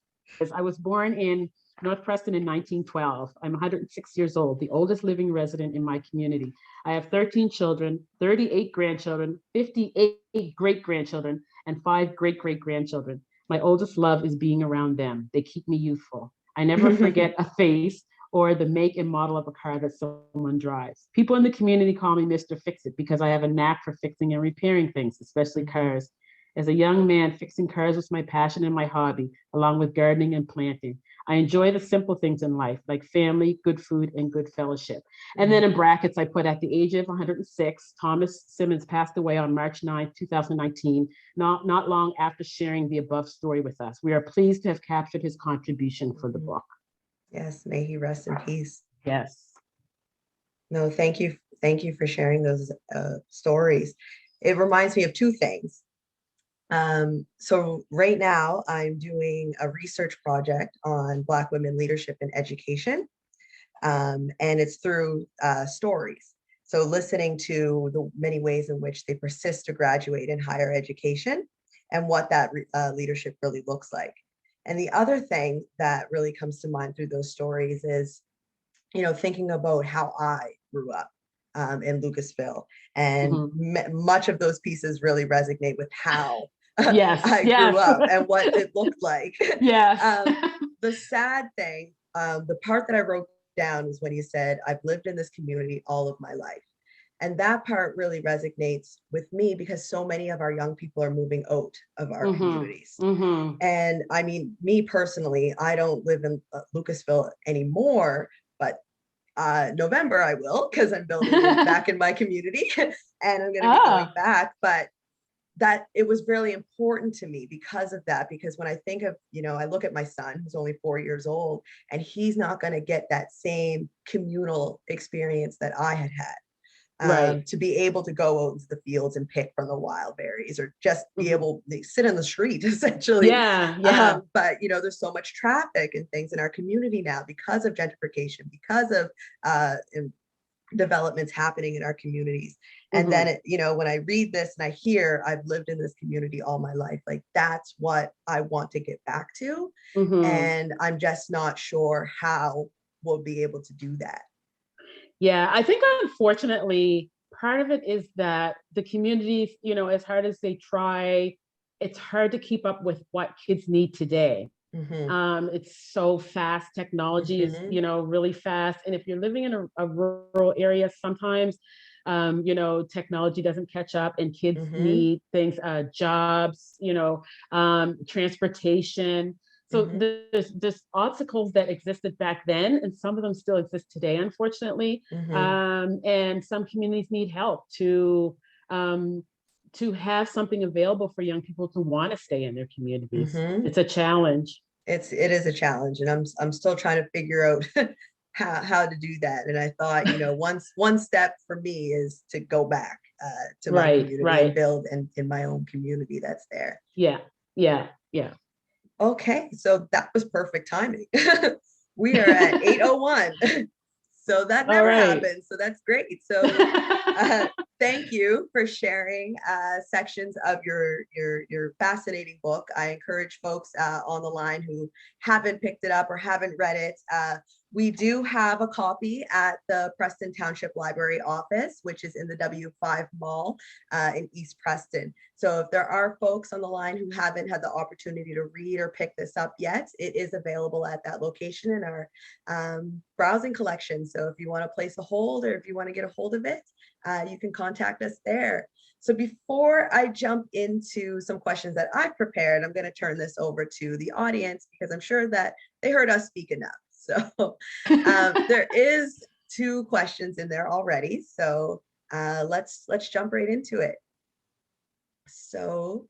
I was born in North Preston in 1912. I'm 106 years old, the oldest living resident in my community. I have 13 children, 38 grandchildren, 58 great-grandchildren, and 5 great-great-grandchildren. My oldest love is being around them. They keep me youthful. I never forget a face or the make and model of a car that someone drives. People in the community call me Mr. Fix-It because I have a knack for fixing and repairing things, especially cars. As a young man, fixing cars was my passion and my hobby, along with gardening and planting. I enjoy the simple things in life, like family, good food, and good fellowship. And then in brackets, I put at the age of 106, Thomas Simmons passed away on March 9, 2019, not long after sharing the above story with us. We are pleased to have captured his contribution for the book. Yes, may he rest in peace. Yes. No, thank you. Thank you for sharing those stories. It reminds me of 2 things. So right now I'm doing a research project on Black women leadership and education. And it's through stories. So listening to the many ways in which they persist to graduate in higher education and what that leadership really looks like. And the other thing that really comes to mind through those stories is, thinking about how I grew up in Lucasville. And much of those pieces really resonate with how I grew up and what it looked like. The sad thing, the part that I wrote down was when you said, I've lived in this community all of my life. And that part really resonates with me because so many of our young people are moving out of our communities. And I mean, me personally, I don't live in Lucasville anymore, but November I will, because I'm building back in my community and I'm going to be going back. But that it was really important to me because of that, because when I think of, I look at my son who's only 4 years old, and he's not going to get that same communal experience that I had had. To be able to go out into the fields and pick from the wild berries, or just be able to sit in the street essentially. But there's so much traffic and things in our community now because of gentrification, because of developments happening in our communities. And then when I read this and I hear I've lived in this community all my life, like that's what I want to get back to. And I'm just not sure how we'll be able to do that. Yeah, I think unfortunately, part of it is that the communities, as hard as they try, it's hard to keep up with what kids need today. It's so fast. Technology is, really fast. And if you're living in a rural area, sometimes, technology doesn't catch up, and kids need things, jobs, transportation. So there's obstacles that existed back then, and some of them still exist today, unfortunately. And some communities need help to have something available for young people to want to stay in their communities. It's a challenge. It is a challenge, and I'm still trying to figure out how to do that. And I thought, one step for me is to go back to my community and build in my own community that's there. Yeah. Okay, so that was perfect timing. We are at 8:01. So that never happened. So that's great. So thank you for sharing sections of your fascinating book. I encourage folks on the line who haven't picked it up or haven't read it. We do have a copy at the Preston Township Library office, which is in the W5 Mall in East Preston. So if there are folks on the line who haven't had the opportunity to read or pick this up yet, it is available at that location in our browsing collection. So if you want to place a hold, or if you want to get a hold of it, you can contact us there. So before I jump into some questions that I've prepared, I'm going to turn this over to the audience because I'm sure that they heard us speak enough. So there is 2 questions in there already. So let's jump right into it. So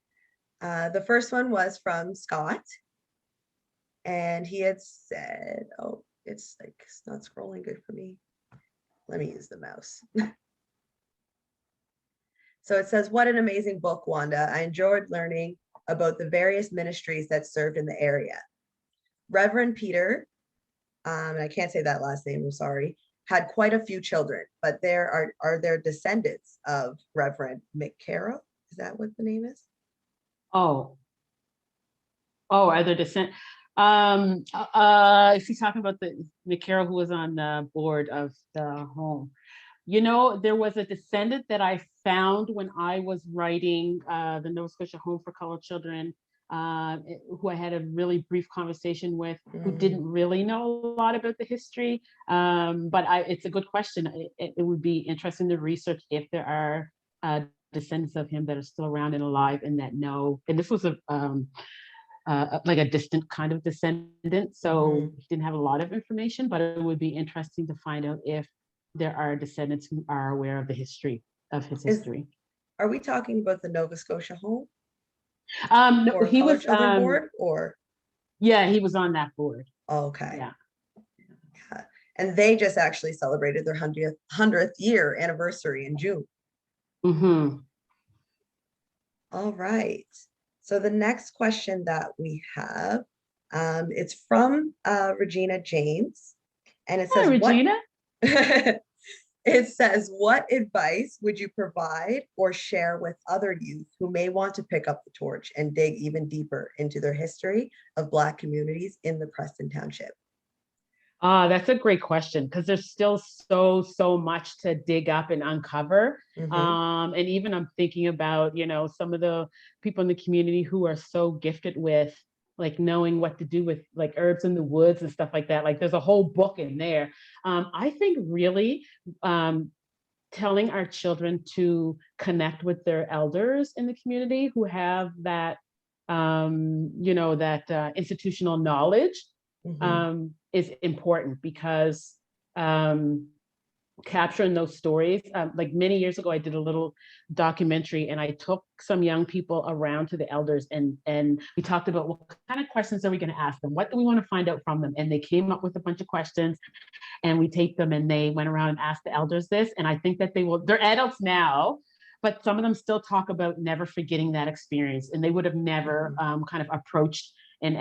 the first one was from Scott, and he had said, oh, it's not scrolling good for me. Let me use the mouse. So it says, what an amazing book, Wanda. I enjoyed learning about the various ministries that served in the area. Reverend Peter, and I can't say that last name, I'm sorry, had quite a few children, but there are there descendants of Reverend Mccarran? Is that what the name is? Oh, are there descendants? Is he talking about the Mccarran who was on the board of the home? There was a descendant that I found when I was writing the Nova Scotia Home for Colored Children, who I had a really brief conversation with, who didn't really know a lot about the history. But it's a good question. It would be interesting to research if there are descendants of him that are still around and alive and that know. And this was like a distant kind of descendant, so he didn't have a lot of information, but it would be interesting to find out if there are descendants who are aware of the history of his history. Are we talking about the Nova Scotia Home? No, or he was on board, or he was on that board. Okay. Yeah. And they just actually celebrated their 100th year anniversary in June. All right. So the next question that we have, it's from Regina James, and it says, Regina. It says, what advice would you provide or share with other youth who may want to pick up the torch and dig even deeper into their history of Black communities in the Preston Township? That's a great question, because there's still so much to dig up and uncover. And even I'm thinking about, some of the people in the community who are so gifted with like knowing what to do with like herbs in the woods and stuff like that. Like there's a whole book in there. I think really telling our children to connect with their elders in the community who have that, that institutional knowledge is important, because capturing those stories, like many years ago, I did a little documentary and I took some young people around to the elders, and we talked about what kind of questions are we going to ask them? What do we want to find out from them? And they came up with a bunch of questions, and we taped them, and they went around and asked the elders this. And I think that they're adults now, but some of them still talk about never forgetting that experience. And they would have never kind of approached an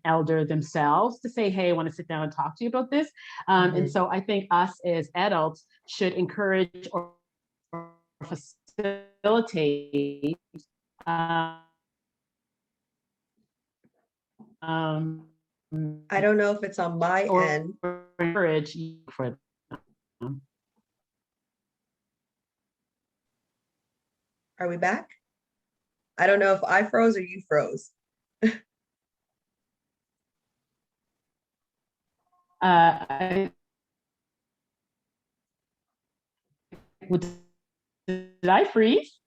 elder themselves to say, hey, I want to sit down and talk to you about this. And so I think us as adults should encourage or facilitate I don't know if it's on my end. Encourage for them. Are we back? I don't know if I froze or you froze. Did I freeze?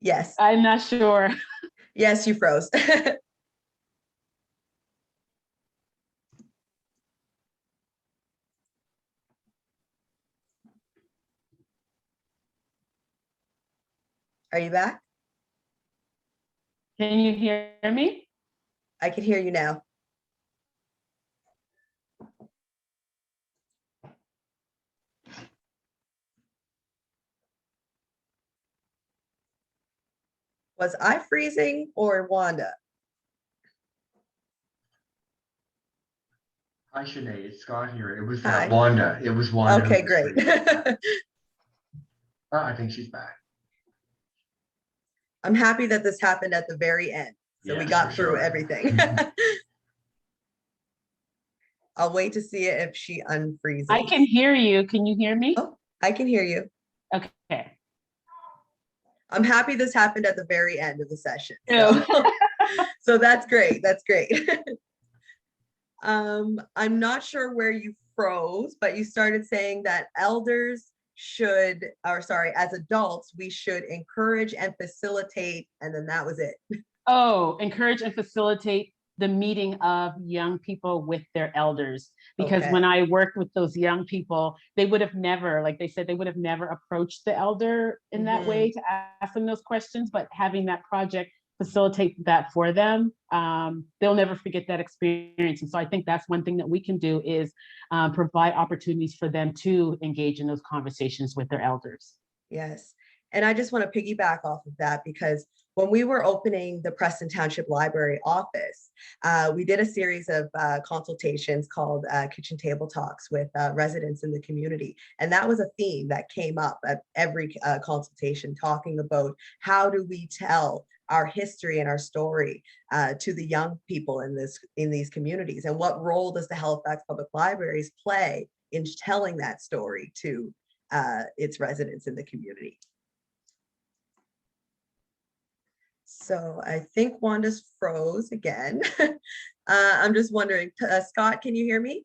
Yes. I'm not sure. Yes, you froze. Are you back? Can you hear me? I can hear you now. Was I freezing or Wanda? Hi, Shanae. It's Scott here. It was Hi. Wanda. It was Wanda. Okay, great. I think she's back. I'm happy that this happened at the very end. So we Yes, got for through sure. everything. I'll wait to see if she unfreezes. I can hear you. Can you hear me? Oh, I can hear you. Okay. I'm happy this happened at the very end of the session. Ew. So that's great. That's great. I'm not sure where you froze, but you started saying that elders should, or sorry, as adults, we should encourage and facilitate, and then that was it. Oh, encourage and facilitate the meeting of young people with their elders. Because Okay. when I worked with those young people, they would have never, like they said, they would have never approached the elder in that way to ask them those questions, but having that project facilitate that for them, they'll never forget that experience. And so I think that's one thing that we can do is provide opportunities for them to engage in those conversations with their elders. Yes. And I just want to piggyback off of that, because when we were opening the Preston Township Library office, we did a series of consultations called Kitchen Table Talks with residents in the community. And that was a theme that came up at every consultation, talking about how do we tell our history and our story to the young people in these communities, and what role does the Halifax Public Libraries play in telling that story to its residents in the community. So I think Wanda's froze again. I'm just wondering, Scott, can you hear me?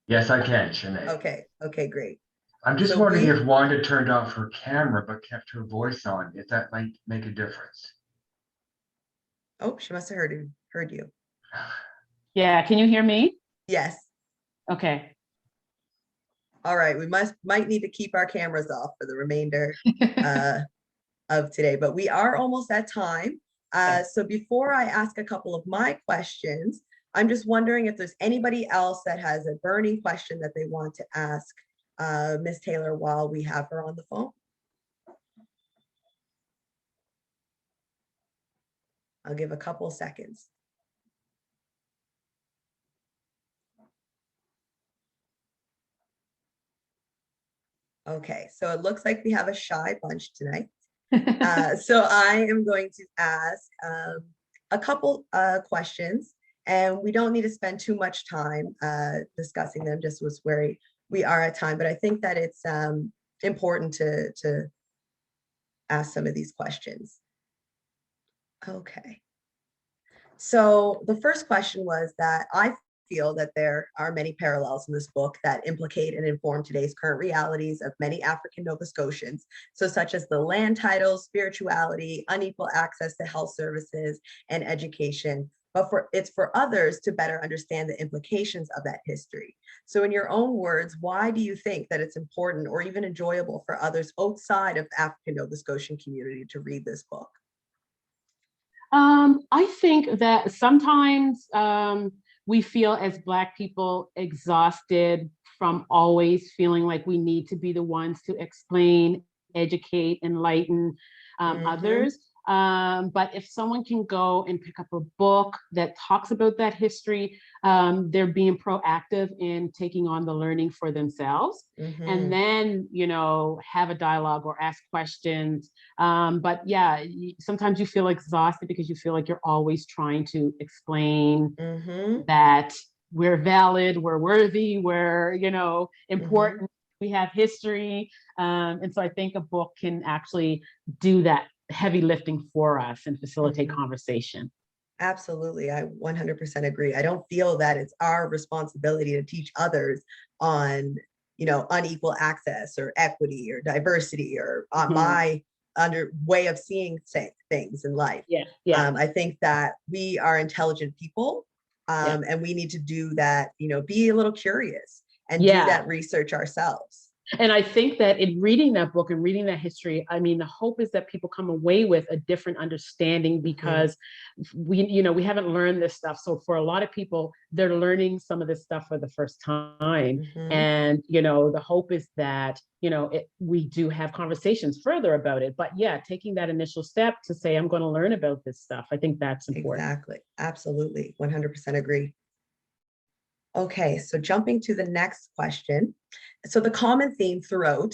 Yes, I can, Shanae. Okay, great. I'm just wondering if Wanda turned off her camera but kept her voice on, if that might make a difference. Oh, she must have heard you. Yeah, can you hear me? Yes. Okay. All right, we might need to keep our cameras off for the remainder of today, but we are almost at time. So before I ask a couple of my questions, I'm just wondering if there's anybody else that has a burning question that they want to ask Ms. Taylor while we have her on the phone. I'll give a couple seconds. Okay, so it looks like we have a shy bunch tonight. So I am going to ask a couple questions, and we don't need to spend too much time discussing them, just was where we are at time, but I think that it's important to ask some of these questions. Okay. So the first question was that I feel that there are many parallels in this book that implicate and inform today's current realities of many African Nova Scotians, so such as the land titles, spirituality, unequal access to health services and education, but it's for others to better understand the implications of that history. So in your own words, why do you think that it's important or even enjoyable for others outside of the African Nova Scotian community to read this book? I think that sometimes we feel as Black people exhausted from always feeling like we need to be the ones to explain, educate, enlighten others. But if someone can go and pick up a book that talks about that history, they're being proactive in taking on the learning for themselves, and then, you know, have a dialogue or ask questions. But yeah, sometimes you feel exhausted because you feel like you're always trying to explain that we're valid, we're worthy, we're, you know, important, we have history. And so I think a book can actually do that heavy lifting for us and facilitate conversation. Absolutely. I 100% agree. I don't feel that it's our responsibility to teach others on, you know, unequal access or equity or diversity or my way of seeing things in life. I think that we are intelligent people, and we need to do that, you know, be a little curious and do that research ourselves. And I think that in reading that book and reading that history, I mean, the hope is that people come away with a different understanding, because we, you know, we haven't learned this stuff. So for a lot of people, they're learning some of this stuff for the first time. And, you know, the hope is that, you know, we do have conversations further about it. But yeah, taking that initial step to say, I'm going to learn about this stuff, I think that's important. Exactly. Absolutely. 100% agree. Okay, so jumping to the next question. So the common theme throughout,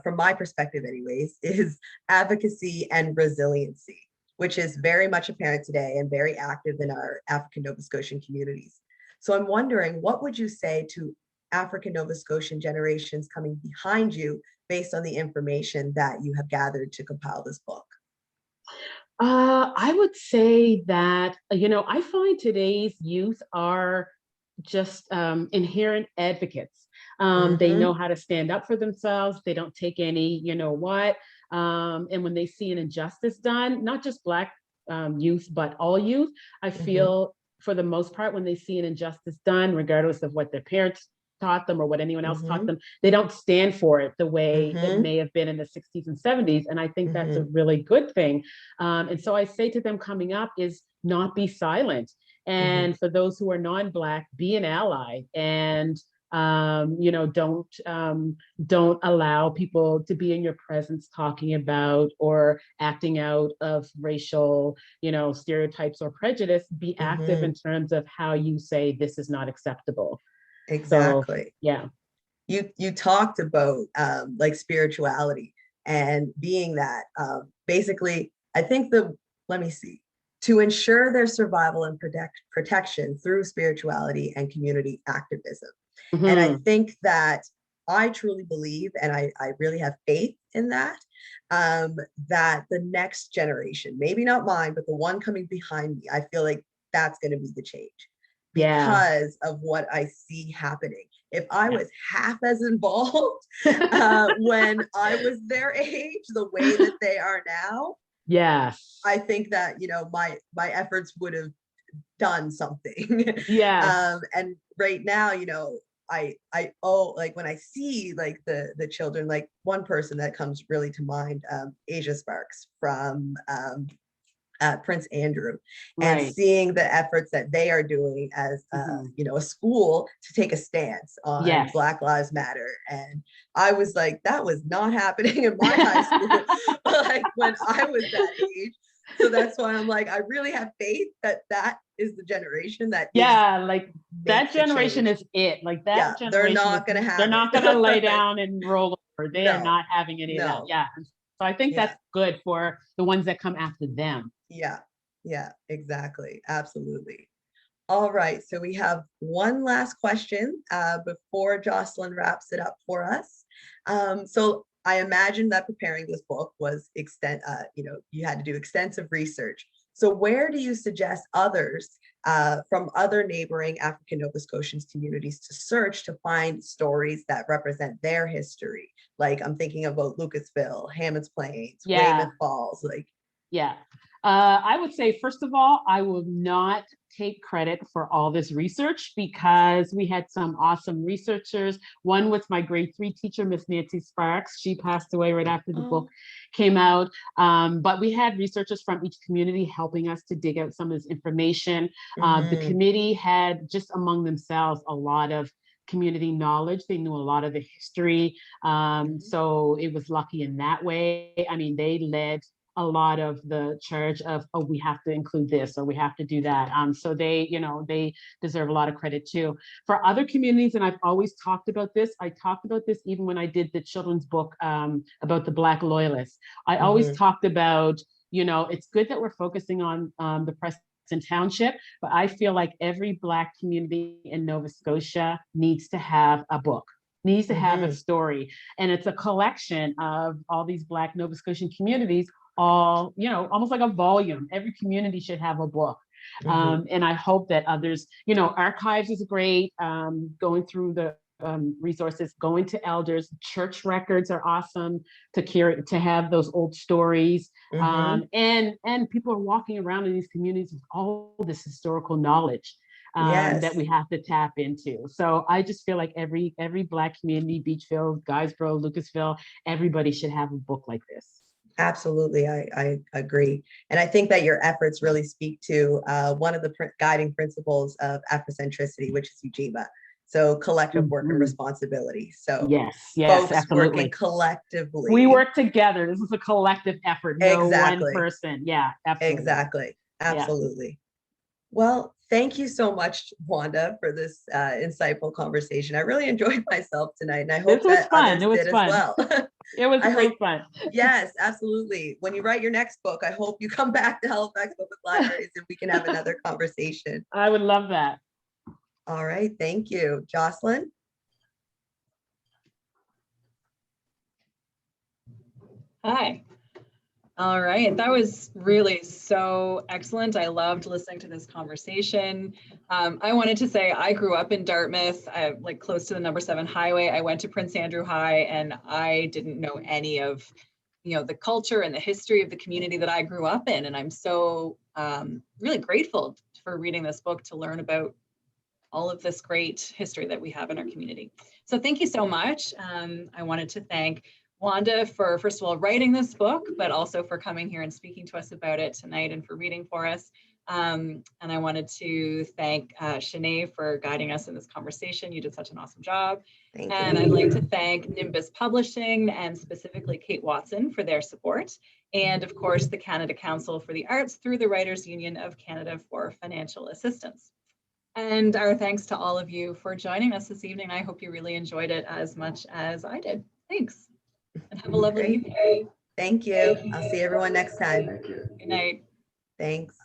from my perspective anyways, is advocacy and resiliency, which is very much apparent today and very active in our African Nova Scotian communities. So I'm wondering, what would you say to African Nova Scotian generations coming behind you based on the information that you have gathered to compile this book? I would say that, you know, I find today's youth are just inherent advocates. They know how to stand up for themselves. They don't take any, you know what, and when they see an injustice done, not just Black youth, but all youth, I feel for the most part, when they see an injustice done, regardless of what their parents taught them or what anyone else taught them, they don't stand for it the way it may have been in the 60s and 70s. And I think that's a really good thing. And so I say to them coming up is not be silent. And for those who are non-Black, be an ally, and you know, don't allow people to be in your presence talking about or acting out of racial, you know, stereotypes or prejudice. Be active in terms of how you say this is not acceptable. Exactly. So, yeah. You talked about like spirituality and being that basically, I think let me see. To ensure their survival and protection through spirituality and community activism. And I think that I truly believe, and I really have faith in that, that the next generation, maybe not mine, but the one coming behind me, I feel like that's going to be the change because of what I see happening. If I was half as involved when I was their age, the way that they are now, I think that, you know, my efforts would have done something. And right now, you know, I owe, like when I see like the children, like one person that comes really to mind, Asia Sparks from Prince Andrew, and seeing the efforts that they are doing as you know, a school to take a stance on Black Lives Matter. And I was like, that was not happening in my high school, like when I was that age. So that's why I'm like, I really have faith that that is the generation that like that generation is it. Like that generation, they're not gonna have they're not gonna lay down and roll over. They are not having any of that. So I think that's good for the ones that come after them. Yeah, exactly. Absolutely. All right, so we have one last question before Jocelyn wraps it up for us. So I imagine that preparing this book was you know, you had to do extensive research. So where do you suggest others from other neighboring African Nova Scotians communities to search to find stories that represent their history? Like I'm thinking about Lucasville, Hammonds Plains, Weymouth Falls, like. Yeah. I would say, first of all, I will not take credit for all this research because we had some awesome researchers. One was my grade 3 teacher, Miss Nancy Sparks. She passed away right after the book came out. But we had researchers from each community helping us to dig out some of this information. The committee had just among themselves a lot of community knowledge. They knew a lot of the history. So it was lucky in that way. I mean, they led a lot of the charge of, oh, we have to include this or we have to do that. So they, you know, they deserve a lot of credit too. For other communities, and I've always talked about this, I talked about this even when I did the children's book about the Black loyalists. I always talked about, you know, it's good that we're focusing on the Preston Township, but I feel like every Black community in Nova Scotia needs to have a book, needs to have a story. And it's a collection of all these Black Nova Scotian communities, all, you know, almost like a volume. Every community should have a book. And I hope that others, you know, archives is great, going through the resources, going to elders, church records are awesome to curate, to have those old stories. And people are walking around in these communities with all this historical knowledge that we have to tap into. So I just feel like every Black community, Beachville, Guysborough, Lucasville, everybody should have a book like this. Absolutely, I agree. And I think that your efforts really speak to one of the guiding principles of Afrocentricity, which is Ujima. So collective work and responsibility. So yes, folks absolutely. Working collectively. We work together. This is a collective effort, no one person. Yeah, absolutely. Exactly, absolutely. Yeah. Well, thank you so much, Wanda, for this insightful conversation. I really enjoyed myself tonight, and I hope that others did as well. It was great fun. Yes, absolutely. When you write your next book, I hope you come back to Halifax Public Libraries and we can have another conversation. I would love that. All right, thank you. Jocelyn? Hi. All right, that was really so excellent. I loved listening to this conversation. I wanted to say I grew up in Dartmouth, like close to the number 7 highway. I went to Prince Andrew High and I didn't know any of, you know, the culture and the history of the community that I grew up in. And I'm so really grateful for reading this book to learn about all of this great history that we have in our community. So thank you so much. I wanted to thank Wanda for, first of all, writing this book, but also for coming here and speaking to us about it tonight and for reading for us. And I wanted to thank Shanae for guiding us in this conversation. You did such an awesome job. Thank and you. I'd like to thank Nimbus Publishing and specifically Kate Watson for their support. And of course, the Canada Council for the Arts through the Writers Union of Canada for financial assistance. And our thanks to all of you for joining us this evening. I hope you really enjoyed it as much as I did. Thanks. And have a lovely evening. Thank you. I'll see everyone next time. Thank you. Good night. Thanks.